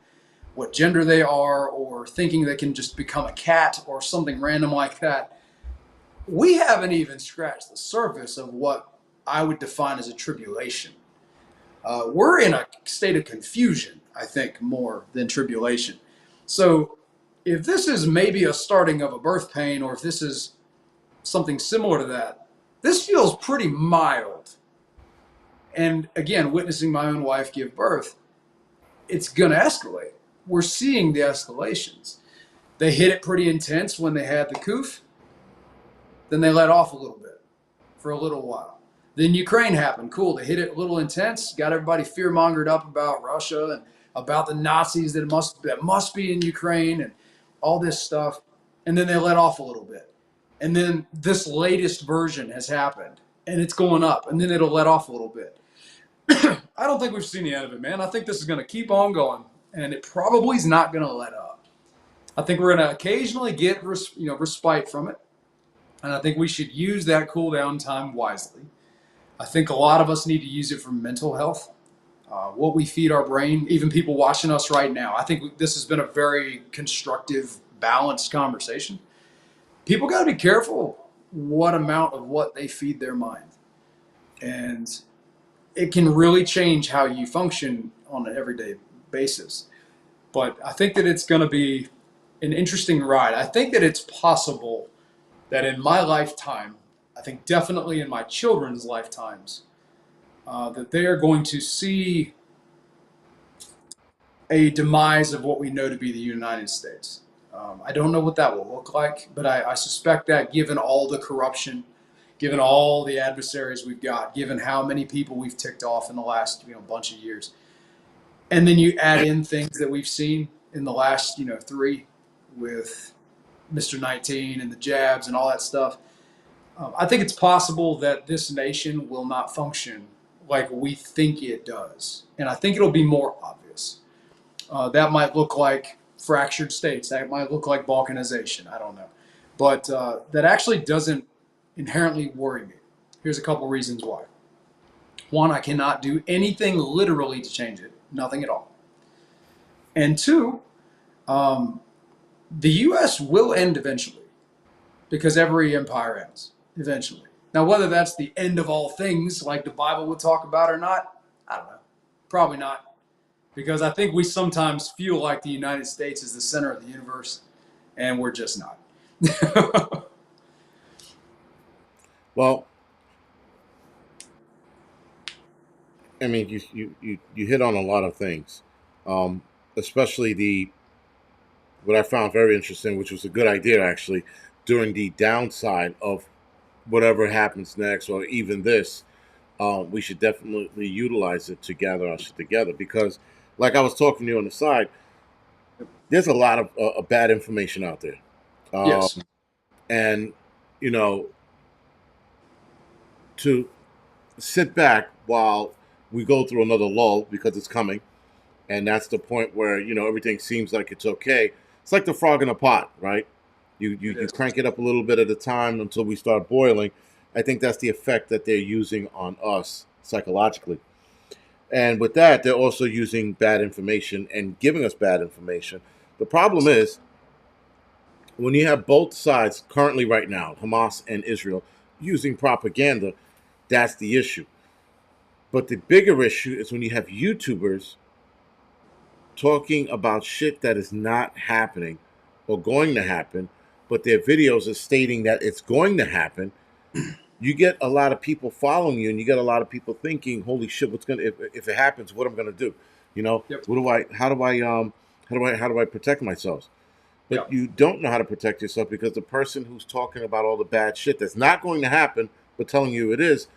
what gender they are or thinking they can just become a cat or something random like that, we haven't even scratched the surface of what I would define as a tribulation. We're in a state of confusion, I think, more than tribulation. So, if this is maybe a starting of a birth pain, or if this is something similar to that, this feels pretty mild. And again, witnessing my own wife give birth, it's going to escalate. We're seeing the escalations. They hit it pretty intense when they had the coof, then they let off a little bit for a little while. Then Ukraine happened. Cool. They hit it a little intense, got everybody fear mongered up about Russia and about the Nazis that must be in Ukraine and all this stuff. And then they let off a little bit. And then this latest version has happened and it's going up and then it'll let off a little bit. I don't think we've seen the end of it, man. I think this is going to keep on going and it probably is not going to let up. I think we're going to occasionally get respite from it. And I think we should use that cool down time wisely. I think a lot of us need to use it for mental health, what we feed our brain, even people watching us right now. I think this has been a very constructive, balanced conversation. People got to be careful what amount of what they feed their mind. And it can really change how you function on an everyday basis. But I think that it's going to be an interesting ride. I think that it's possible that in my lifetime, I think definitely in my children's lifetimes, that they are going to see a demise of what we know to be the United States. I don't know what that will look like, but I suspect that given all the corruption, given all the adversaries we've got, given how many people we've ticked off in the last bunch of years, and then you add in things that we've seen in the last three with Mr. 19 and the jabs and all that stuff. I think it's possible that this nation will not function like we think it does, and I think it'll be more obvious. That might look like fractured states. That might look like balkanization. I don't know. But that actually doesn't inherently worry me. Here's a couple reasons why. One, I cannot do anything literally to change it, nothing at all. And two, the U.S. will end eventually because every empire ends eventually. Now, whether that's the end of all things, like the Bible would talk about or not, I don't know. Probably not. Because I think we sometimes feel like the United States is the center of the universe, and we're just not. Well, I mean, you hit on a lot of things, especially what I found very interesting, which was a good idea actually, during the downside of whatever happens next, or even this, we should definitely utilize it to gather our shit together because, like I was talking to you on the side, there's a lot of bad information out there, Yes. and you know, to sit back while we go through another lull because it's coming, and that's the point where everything seems like it's okay. It's like the frog in a pot, right? You crank it up a little bit at a time until we start boiling. I think that's the effect that they're using on us psychologically. And with that, they're also using bad information and giving us bad information. The problem is when you have both sides currently right now, Hamas and Israel, using propaganda, that's the issue. But the bigger issue is when you have YouTubers talking about shit that is not happening or going to happen, but their videos are stating that it's going to happen. You get a lot of people following you, and you get a lot of people thinking, "Holy shit, what's gonna if it happens? What am I gonna do? Yep. What do I? How do I protect myself?" But Yep. you don't know how to protect yourself because the person who's talking about all the bad shit that's not going to happen, but telling you it is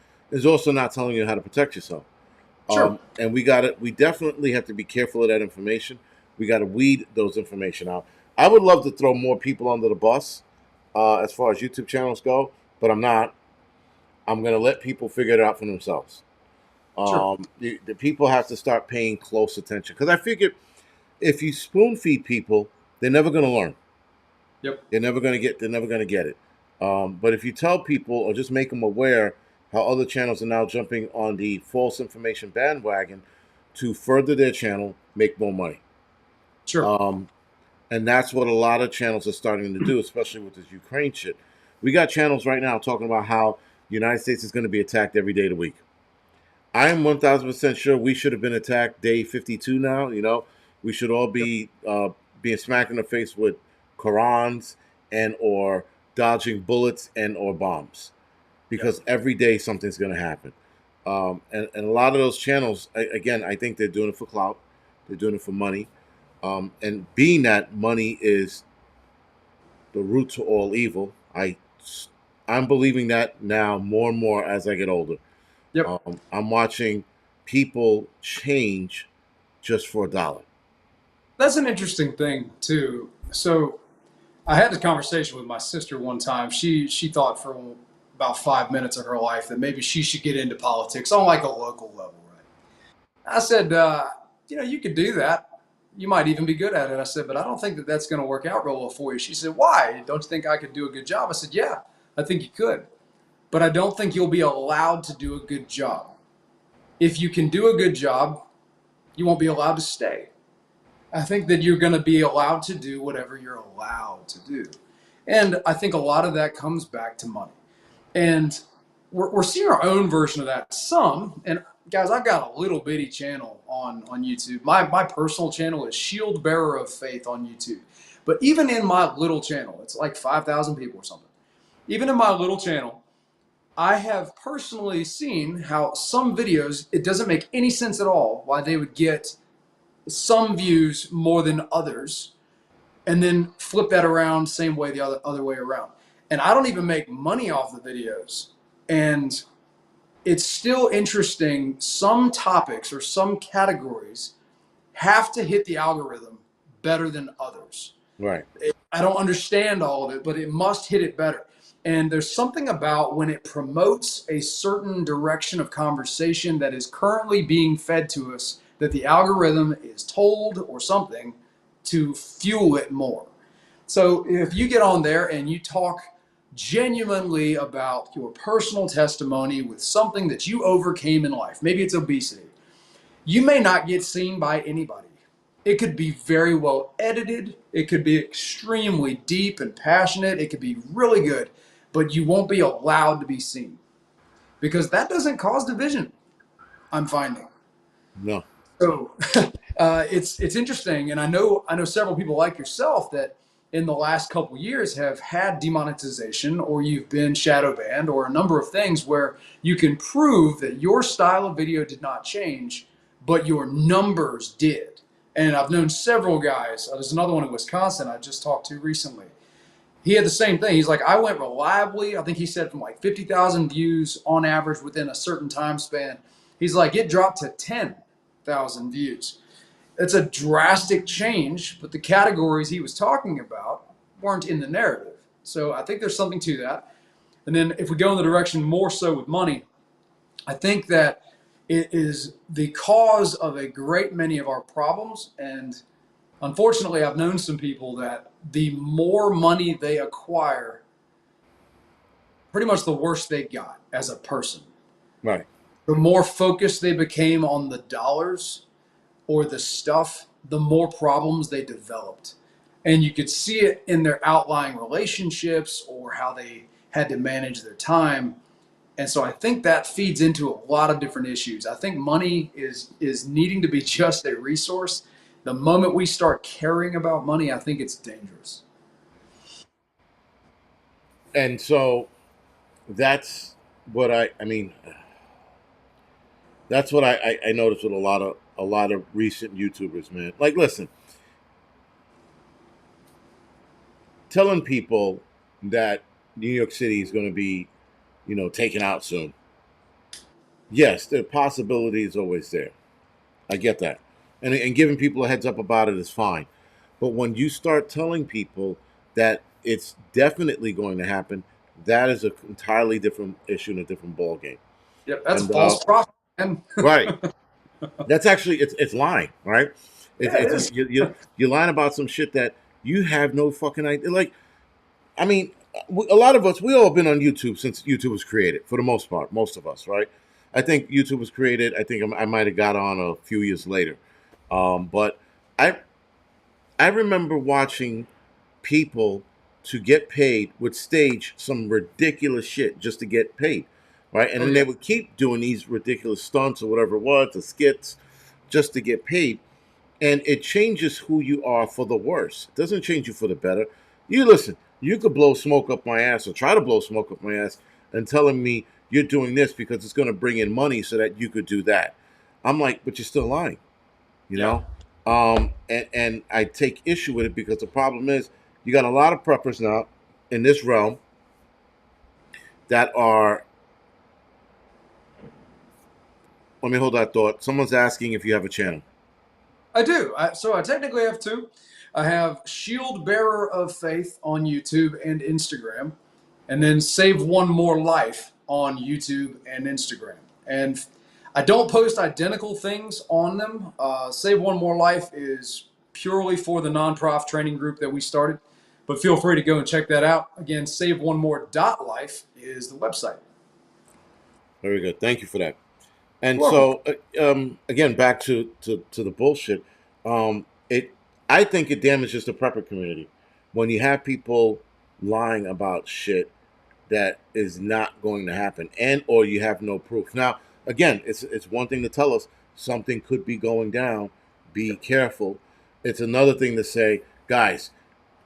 also not telling you how to protect yourself. Sure. And we definitely have to be careful of that information. We got to weed those information out. I would love to throw more people under the bus as far as YouTube channels go, but I'm not. I'm going to let people figure it out for themselves. Sure. The people have to start paying close attention because I figure if you spoon feed people, they're never going to learn. Yep. They're never going to get. They're never going to get it. But if you tell people or just make them aware how other channels are now jumping on the false information bandwagon to further their channel, make more money. Sure. And that's what a lot of channels are starting to do, especially with this Ukraine shit. We got channels right now talking about how the United States is going to be attacked every day of the week. I am 1,000% sure we should have been attacked day 52 now. We should all Yep. be being smacked in the face with Qurans and or dodging bullets and or bombs Yep. because every day something's going to happen. And a lot of those channels, again, I think they're doing it for clout. They're doing it for money. And being that money is the root to all evil, I'm believing that now more and more as I get older. Yep. I'm watching people change just for a dollar. That's an interesting thing too. So I had this conversation with my sister one time. She thought for about 5 minutes of her life that maybe she should get into politics on like a local level, right? I said, you could do that. You might even be good at it. I said, but I don't think that that's going to work out real well for you. She said, why? Don't you think I could do a good job? I said, yeah, I think you could, but I don't think you'll be allowed to do a good job. If you can do a good job, you won't be allowed to stay. I think that you're going to be allowed to do whatever you're allowed to do. And I think a lot of that comes back to money. And we're seeing our own version of that. Some, and guys, I've got a little bitty channel on YouTube. My personal channel is Shield Bearer of Faith on YouTube. But even in my little channel, it's like 5,000 people or something. Even in my little channel, I have personally seen how some videos, it doesn't make any sense at all why they would get some views more than others, and then flip that around same way the other way around. And I don't even make money off the videos. And it's still interesting. Some topics or some categories have to hit the algorithm better than others. Right. I don't understand all of it, but it must hit it better. And there's something about when it promotes a certain direction of conversation that is currently being fed to us that the algorithm is told or something to fuel it more. So if you get on there and you talk genuinely about your personal testimony with something that you overcame in life, maybe it's obesity, you may not get seen by anybody. It could be very well edited. It could be extremely deep and passionate. It could be really good, but you won't be allowed to be seen because that doesn't cause division, I'm finding. No. So it's interesting, and I know several people like yourself that in the last couple years have had demonetization, or you've been shadow banned, or a number of things where you can prove that your style of video did not change, but your numbers did. And I've known several guys. There's another one in Wisconsin I just talked to recently. He had the same thing. He's like, I went reliably. I think he said from like 50,000 views on average within a certain time span. He's like, it dropped to 10,000 views. It's a drastic change, but the categories he was talking about weren't in the narrative. So I think there's something to that. And then if we go in the direction more so with money, I think that it is the cause of a great many of our problems. And unfortunately, I've known some people that the more money they acquire, pretty much the worse they got as a person. Right. The more focused they became on the dollars or the stuff, the more problems they developed. And you could see it in their outlying relationships or how they had to manage their time. And so I think that feeds into a lot of different issues. I think money is needing to be just a resource. The moment we start caring about money, I think it's dangerous. And so that's what I mean. That's what I noticed with a lot of recent YouTubers, man. Like, listen, telling people that New York City is going to be, taken out soon. Yes, the possibility is always there. I get that, and giving people a heads up about it is fine. But when you start telling people that it's definitely going to happen, that is an entirely different issue and a different ball game. Yep, that's And false prophet, man. right, that's actually it's lying, right? Yeah, it It's is. you're lying about some shit that you have no fucking idea. Like, I mean, a lot of us, we all been on YouTube since YouTube was created, for the most part, most of us, right? I think YouTube was created. I think I might have got on a few years later, but I I remember watching people to get paid would stage some ridiculous shit just to get paid, right? And Oh then they yeah. would keep doing these ridiculous stunts or whatever it was, the skits, just to get paid. And it changes who you are for the worse. It doesn't change you for the better. You listen, you could blow smoke up my ass or try to blow smoke up my ass and telling me you're doing this because it's going to bring in money so that you could do that. I'm like, but you're still lying, you Yeah. know? And I take issue with it because the problem is you got a lot of preppers now in this realm that are, let me hold that thought. Someone's asking if you have a channel. I do. So I technically have two. I have Shield Bearer of Faith on YouTube and Instagram, and then Save One More Life on YouTube and Instagram. And I don't post identical things on them. Save One More Life is purely for the nonprofit training group that we started, but feel free to go and check that out. Again, SaveOneMore.life is the website. Very good. Thank you for that. And You're welcome. so, again, back to the bullshit. It I think it damages the prepper community when you have people lying about shit that is not going to happen, and or you have no proof. Now, again, it's one thing to tell us something could be going down. Be careful. It's another thing to say, guys,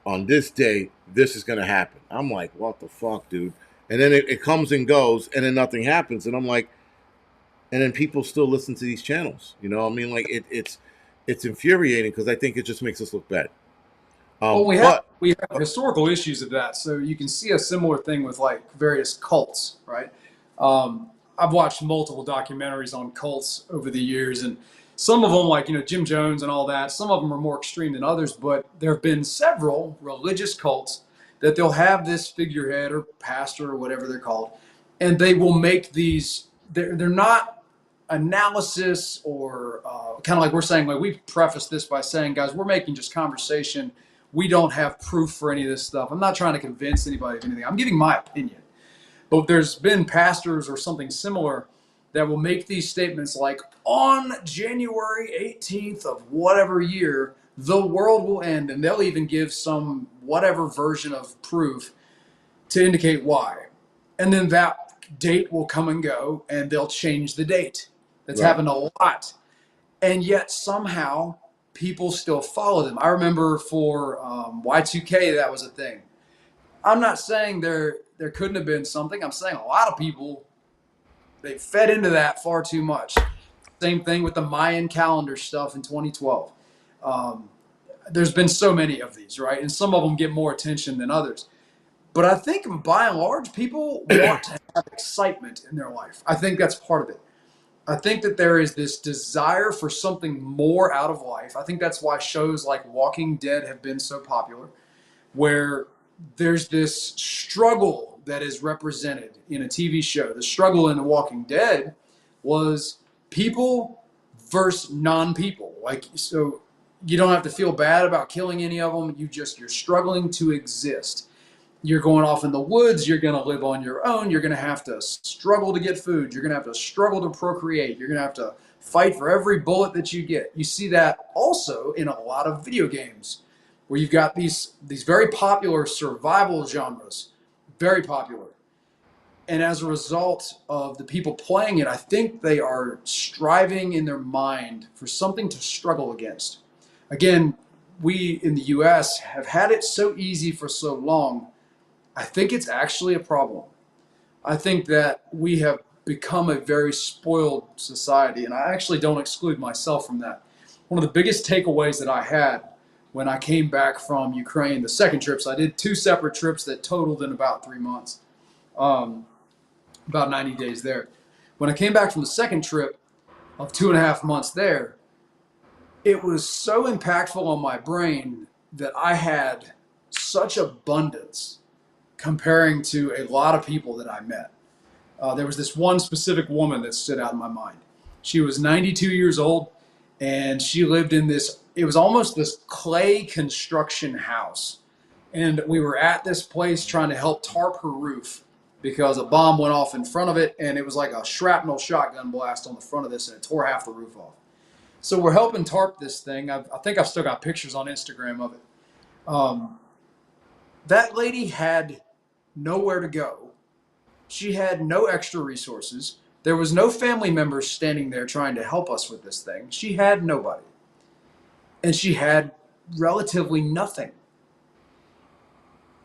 on this day, this is going to happen. I'm like, what the fuck, dude? And then it comes and goes, and then nothing happens, and I'm like, and then people still listen to these channels. You know, I mean, like it's infuriating because I think it just makes us look bad. Well, But we have historical issues of that, so you can see a similar thing with like various cults, right? I've watched multiple documentaries on cults over the years, and some of them, like Jim Jones and all that, some of them are more extreme than others. But there have been several religious cults that they'll have this figurehead or pastor or whatever they're called, and they will make these. They're not analysis or kind of like we're saying. Like we preface this by saying, guys, we're making just conversation. We don't have proof for any of this stuff. I'm not trying to convince anybody of anything. I'm giving my opinion. But there's been pastors or something similar that will make these statements like, on January 18th of whatever year, the world will end. And they'll even give some whatever version of proof to indicate why. And then that date will come and go, and they'll change the date. That's right, happened a lot. And yet somehow people still follow them. I remember for Y2K, that was a thing. I'm not saying there couldn't have been something. I'm saying a lot of people, they fed into that far too much. Same thing with the Mayan calendar stuff in 2012. Um, there's been so many of these, right? And some of them get more attention than others. But I think by and large, people want to have excitement in their life. I think that's part of it. I think that there is this desire for something more out of life. I think that's why shows like Walking Dead have been so popular, where there's this struggle that is represented in a TV show. The struggle in The Walking Dead was people versus non-people. Like, so you don't have to feel bad about killing any of them. You're struggling to exist. You're going off in the woods. You're going to live on your own. You're going to have to struggle to get food. You're going to have to struggle to procreate. You're going to have to fight for every bullet that you get. You see that also in a lot of video games where you've got these very popular survival genres, very popular. And as a result of the people playing it, I think they are striving in their mind for something to struggle against. Again, we in the US have had it so easy for so long. I think it's actually a problem. I think that we have become a very spoiled society, and I actually don't exclude myself from that. One of the biggest takeaways that I had when I came back from Ukraine, the second trips, I did two separate trips that totaled in about 3 months, um, about 90 days there. When I came back from the second trip of 2.5 months there, it was so impactful on my brain that I had such abundance comparing to a lot of people that I met. There was this one specific woman that stood out in my mind. She was 92 years old, and she lived in this, it was almost this clay construction house. And we were at this place trying to help tarp her roof because a bomb went off in front of it, and it was like a shrapnel shotgun blast on the front of this, and it tore half the roof off. So we're helping tarp this thing. I think I've still got pictures on Instagram of it. Um, that lady had nowhere to go. She had no extra resources. There was no family members standing there trying to help us with this thing. She had nobody. And she had relatively nothing.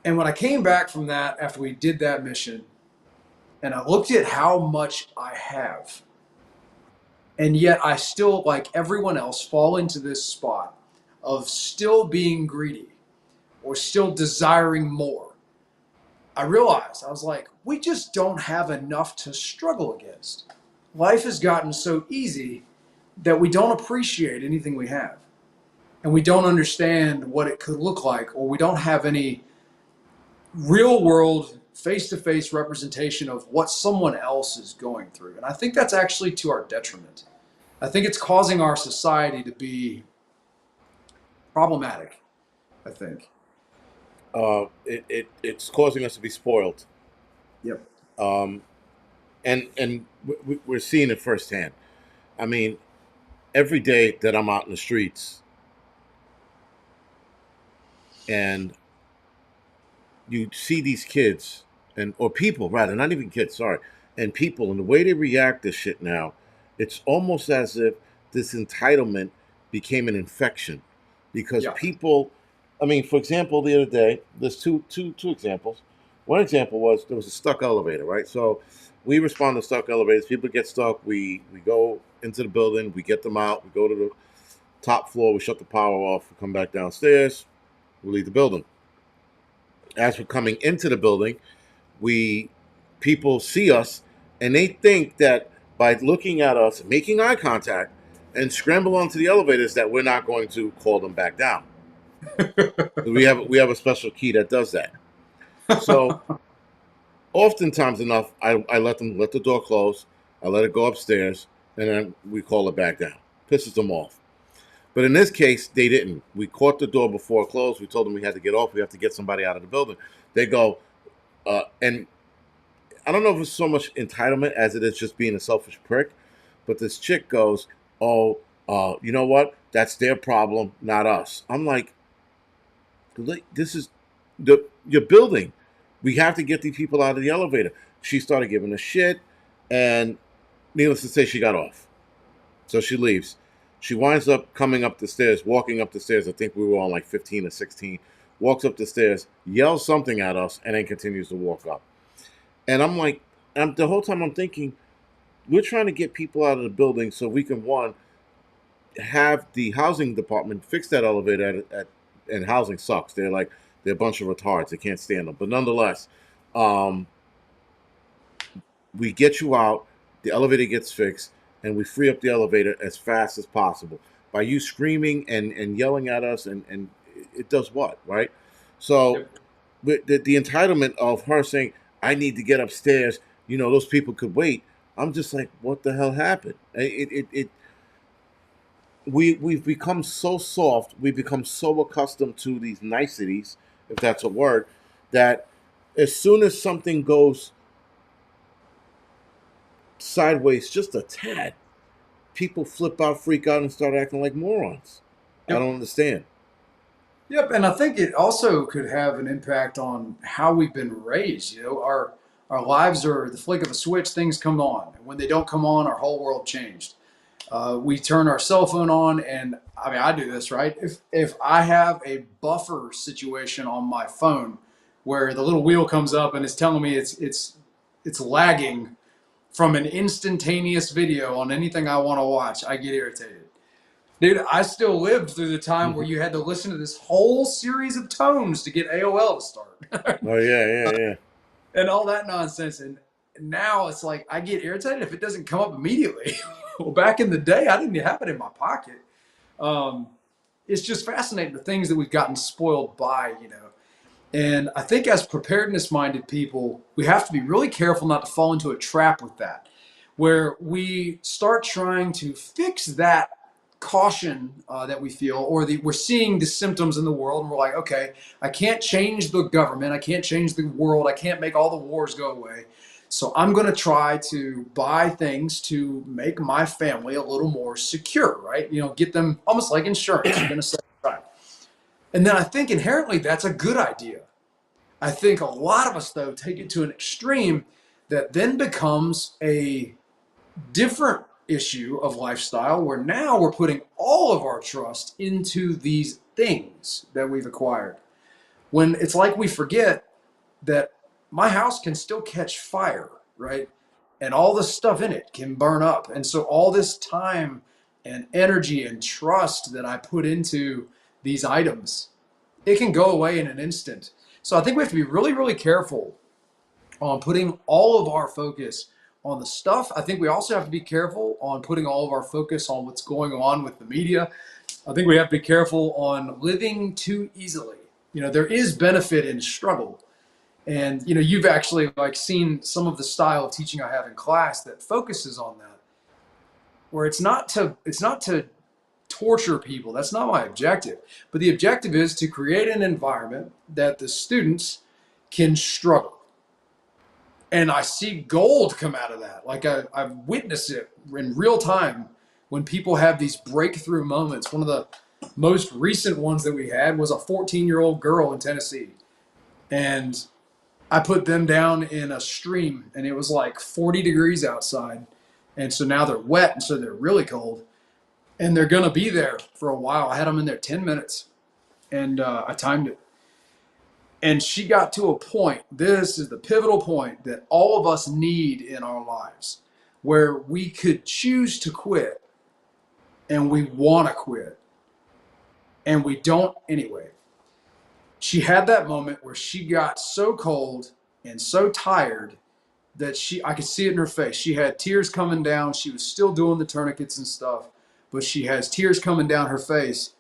And when I came back from that, after we did that mission, and I looked at how much I have, and yet I still, like everyone else, fall into this spot of still being greedy or still desiring more. I realized, I was like, we just don't have enough to struggle against. Life has gotten so easy that we don't appreciate anything we have. And we don't understand what it could look like, or we don't have any real world, face to face representation of what someone else is going through. And I think that's actually to our detriment. I think it's causing our society to be problematic, I think. it's causing us to be spoiled, Yep. um, and we're seeing it firsthand. I mean, every day that I'm out in the streets and you see these kids and or people rather, not even kids, sorry, and people and the way they react to shit now, it's almost as if this entitlement became an infection because Yeah. people. I mean, for example, the other day, there's two examples. One example was there was a stuck elevator, right? So we respond to stuck elevators. People get stuck. We go into the building. We get them out. We go to the Top floor, we shut the power off. We come back downstairs. We leave the building. As we're coming into the building, we people see us and they think that by looking at us, making eye contact, and scramble onto the elevators, that we're not going to call them back down. We have a special key that does that. So oftentimes enough, I let the door close. I let it go upstairs, and then we call it back down. Pisses them off. But in this case, they didn't. We caught the door before it closed. We told them we had to get off. We have to get somebody out of the building. They go, and I don't know if it's so much entitlement as it is just being a selfish prick. But this chick goes, "Oh, you know what? That's their problem, not us." I'm like, this is your building. We have to get these people out of the elevator. She started giving a shit, and needless to say, she got off. So she leaves. She winds up coming up the stairs, walking up the stairs. I think we were on like 15 or 16. Walks up the stairs, yells something at us, and then continues to walk up. And I'm like, the whole time I'm thinking, we're trying to get people out of the building so we can, one, have the housing department fix that elevator and housing sucks. They're a bunch of retards. They can't stand them. But nonetheless, um, we get you out, the elevator gets fixed, and we free up the elevator as fast as possible. By you screaming and yelling at us, and it does what, right? So Yep. the entitlement of her saying, I need to get upstairs, those people could wait. I'm just like, what the hell happened? We've become so soft, we've become so accustomed to these niceties, if that's a word, that as soon as something goes sideways just a tad, people flip out, freak out, and start acting like morons. I Yep. don't understand. Yep, and I think it also could have an impact on how we've been raised. Our lives are the flick of a switch. Things come on. When they don't come on, our whole world changed. We turn our cell phone on, and I mean, I do this right. If I have a buffer situation on my phone where the little wheel comes up and it's telling me it's lagging from an instantaneous video on anything I want to watch, I get irritated. Dude, I still lived through the time where you had to listen to this whole series of tones to get AOL to start Oh yeah, yeah, yeah. and all that nonsense. And now it's like I get irritated if it doesn't come up immediately. Well, back in the day, I didn't have it in my pocket. Um, it's just fascinating the things that we've gotten spoiled by. And I think as preparedness minded people, we have to be really careful not to fall into a trap with that, where we start trying to fix that caution that we feel, or we're seeing the symptoms in the world, and we're like, okay, I can't change the government, I can't change the world, I can't make all the wars go away. So I'm going to try to buy things to make my family a little more secure, right? Get them almost like insurance. You're going to set aside. And then I think inherently that's a good idea. I think a lot of us, though, take it to an extreme that then becomes a different issue of lifestyle where now we're putting all of our trust into these things that we've acquired. When it's like we forget that my house can still catch fire, right? And all the stuff in it can burn up. And so all this time and energy and trust that I put into these items, it can go away in an instant. So I think we have to be really, really careful on putting all of our focus on the stuff. I think we also have to be careful on putting all of our focus on what's going on with the media. I think we have to be careful on living too easily. There is benefit in struggle. And you've actually like seen some of the style of teaching I have in class that focuses on that, where it's not to torture people. That's not my objective. But the objective is to create an environment that the students can struggle. And I see gold come out of that. Like I've witnessed it in real time when people have these breakthrough moments. One of the most recent ones that we had was a 14-year-old girl in Tennessee. And I put them down in a stream, and it was like 40 degrees outside. And so now they're wet, and so they're really cold. And they're going to be there for a while. I had them in there 10 minutes, and I timed it. And she got to a point, this is the pivotal point that all of us need in our lives, where we could choose to quit and we want to quit. and we don't anyway. She had that moment where she got so cold and so tired that I could see it in her face. She had tears coming down. She was still doing the tourniquets and stuff, but she has tears coming down her face,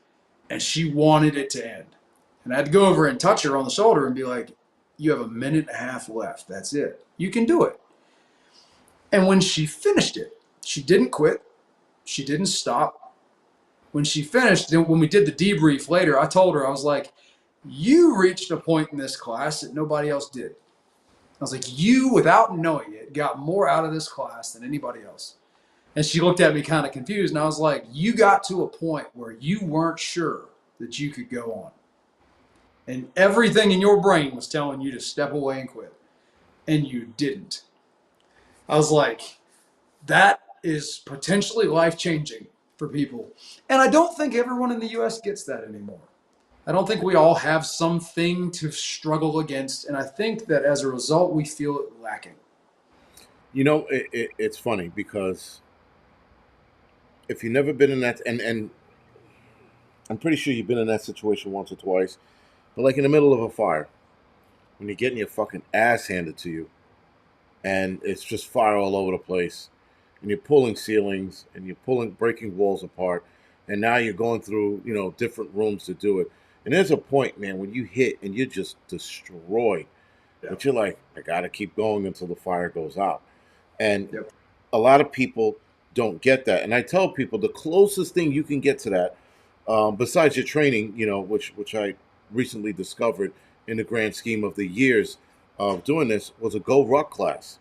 and she wanted it to end. And I had to go over and touch her on the shoulder and be like, you have a minute and a half left. That's it. You can do it. And when she finished it, she didn't quit. She didn't stop. When she finished, then when we did the debrief later, I told her, I was like, you reached a point in this class that nobody else did. I was like, you, without knowing it, got more out of this class than anybody else. And she looked at me kind of confused, and I was like, you got to a point where you weren't sure that you could go on. And everything in your brain was telling you to step away and quit. And you didn't. I was like, that is potentially life-changing for people. And I don't think everyone in the U.S. gets that anymore. I don't think we all have something to struggle against. And I think that as a result, we feel it lacking. You know, it's funny because if you've never been in that, and I'm pretty sure you've been in that situation once or twice, but like in the middle of a fire, when you're getting your fucking ass handed to you, and it's just fire all over the place, and you're pulling ceilings, and you're breaking walls apart, and now you're going through, different rooms to do it. And there's a point, man, when you hit and you're just destroyed, but you're like, I gotta keep going until the fire goes out. And a lot of people don't get that. And I tell people the closest thing you can get to that, besides your training, which I recently discovered in the grand scheme of the years of doing this, was a Go Ruck class.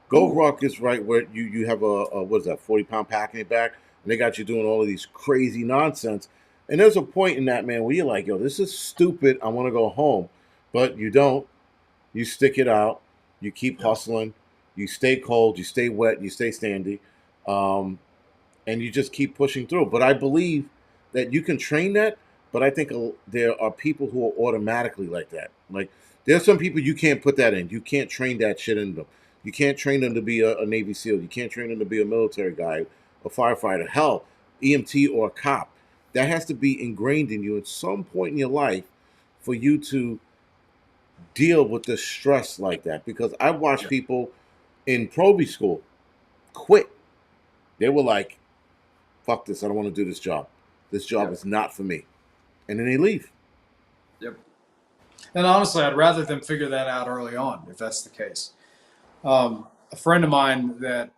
Go Ruck is right where you have a what is that, 40-pound pack in your back, and they got you doing all of these crazy nonsense. And there's a point in that, man, where you're like, yo, this is stupid. I want to go home. But you don't. You stick it out. You keep hustling. You stay cold. You stay wet. You stay standy. And you just keep pushing through. But I believe that you can train that. But I think there are people who are automatically like that. Like, there are some people you can't put that in. You can't train that shit in them. You can't train them to be a Navy SEAL. You can't train them to be a military guy, a firefighter, hell, EMT or a cop. That has to be ingrained in you at some point in your life for you to deal with the stress like that. Because I watched people in probie school quit. They were like, fuck this, I don't want to do this job. This job is not for me. And then they leave. Yep. And honestly, I'd rather them figure that out early on, if that's the case. A friend of mine that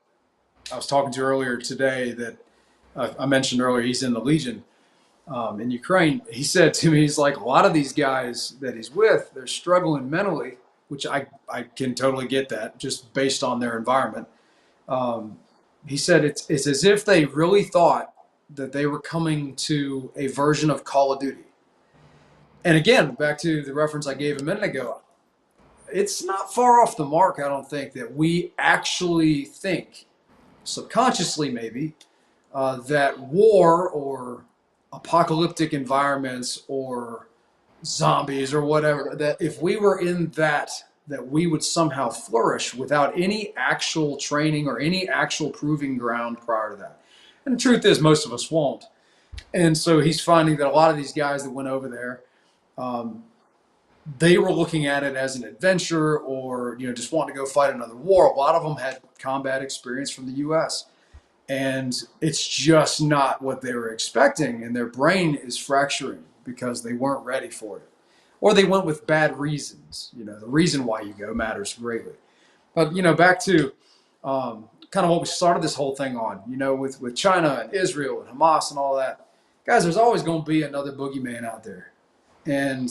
I was talking to earlier today that I mentioned earlier, he's in the Legion in Ukraine. He said to me, he's like, a lot of these guys that he's with, they're struggling mentally, which I can totally get that just based on their environment. He said it's as if they really thought that they were coming to a version of Call of Duty. And again, back to the reference I gave a minute ago, it's not far off the mark, I don't think, that we actually think, subconsciously maybe, that war or apocalyptic environments or zombies or whatever, that if we were in that we would somehow flourish without any actual training or any actual proving ground prior to that. And the truth is, most of us won't. And so he's finding that a lot of these guys that went over there, they were looking at it as an adventure or, just wanting to go fight another war. A lot of them had combat experience from the U.S. And it's just not what they were expecting. And their brain is fracturing because they weren't ready for it. Or they went with bad reasons. The reason why you go matters greatly. But, back to kind of what we started this whole thing on, with China and Israel and Hamas and all that. Guys, there's always going to be another boogeyman out there. And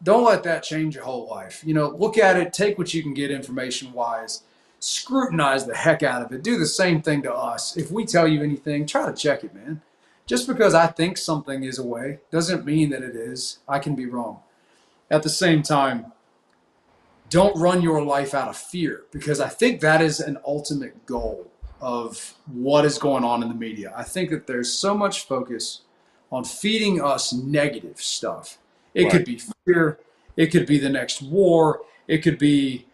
don't let that change your whole life. Look at it, take what you can get information-wise, scrutinize the heck out of it. Do the same thing to us. If we tell you anything, try to check it, man. Just because I think something is a way doesn't mean that it is. I can be wrong. At the same time, don't run your life out of fear, because I think that is an ultimate goal of what is going on in the media. I think that there's so much focus on feeding us negative stuff. It could be fear. It could be the next war. It could be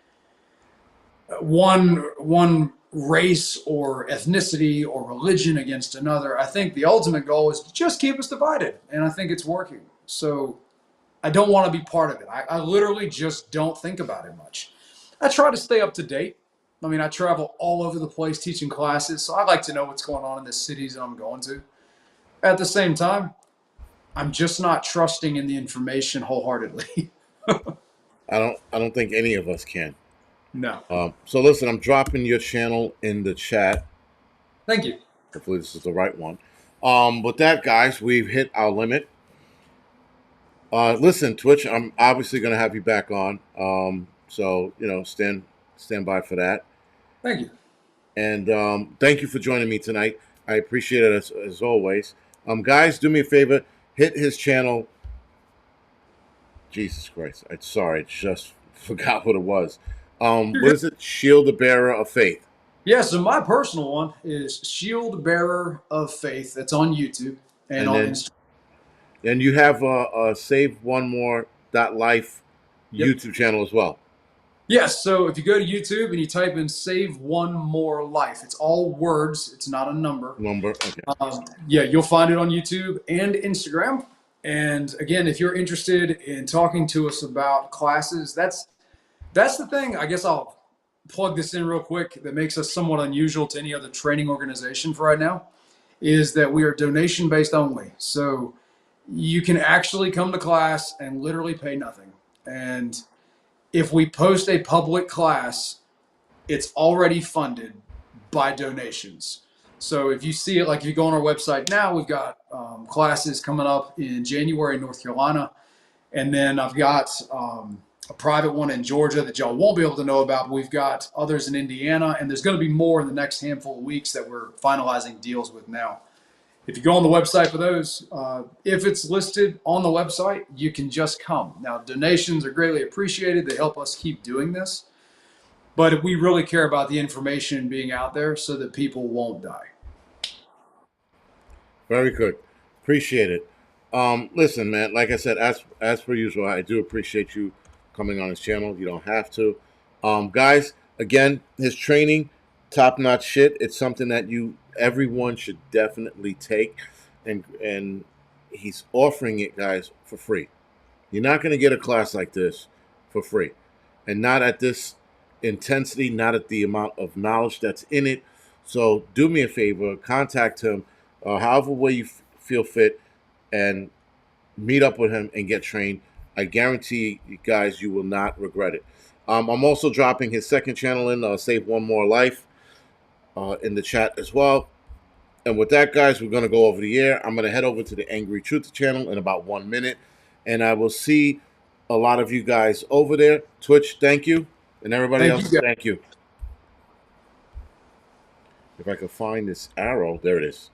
one race or ethnicity or religion against another. I think the ultimate goal is to just keep us divided, and I think it's working. So I don't want to be part of it. I literally just don't think about it much. I try to stay up to date. I mean, I travel all over the place teaching classes, so I like to know what's going on in the cities that I'm going to. At the same time, I'm just not trusting in the information wholeheartedly. I don't think any of us can. No. So listen, I'm dropping your channel in the chat. Thank you. Hopefully this is the right one. With that, guys, we've hit our limit. Listen, Twitch, I'm obviously going to have you back on. So stand by for that. Thank you. And thank you for joining me tonight. I appreciate it as always. Guys, do me a favor, hit his channel. Jesus Christ, I'm sorry, just forgot what it was. What is it? Shield the Bearer of Faith. Yeah, so my personal one is Shield Bearer of Faith. That's on YouTube and on Instagram. And you have a Save One More .life YouTube channel as well. Yes, so if you go to YouTube and you type in Save One More Life, it's all words, it's not a number. Okay. Yeah, you'll find it on YouTube and Instagram. And again, if you're interested in talking to us about classes, that's the thing. I guess I'll plug this in real quick that makes us somewhat unusual to any other training organization for right now, is that we are donation based only. So you can actually come to class and literally pay nothing. And if we post a public class, it's already funded by donations. So if you see it, like if you go on our website now, we've got classes coming up in January in North Carolina. And then I've got a private one in Georgia that y'all won't be able to know about, but we've got others in Indiana, and there's going to be more in the next handful of weeks that we're finalizing deals with now. If you go on the website for those, if it's listed on the website, you can just come. Now, donations are greatly appreciated. They help us keep doing this. But we really care about the information being out there so that people won't die. Very good. Appreciate it. Listen, man, like I said, as per usual, I do appreciate you coming on his channel. You don't have to. Guys, again, his training, top-notch shit. It's something that everyone should definitely take. And he's offering it, guys, for free. You're not going to get a class like this for free. And not at this intensity, not at the amount of knowledge that's in it. So do me a favor, contact him however way you feel fit and meet up with him and get trained. I guarantee you guys, you will not regret it. I'm also dropping his second channel in, Save One More Life, in the chat as well. And with that, guys, we're going to go over the air. I'm going to head over to the Angry Truth channel in about 1 minute. And I will see a lot of you guys over there. Twitch, thank you. And everybody else, thank you. If I could find this arrow, there it is.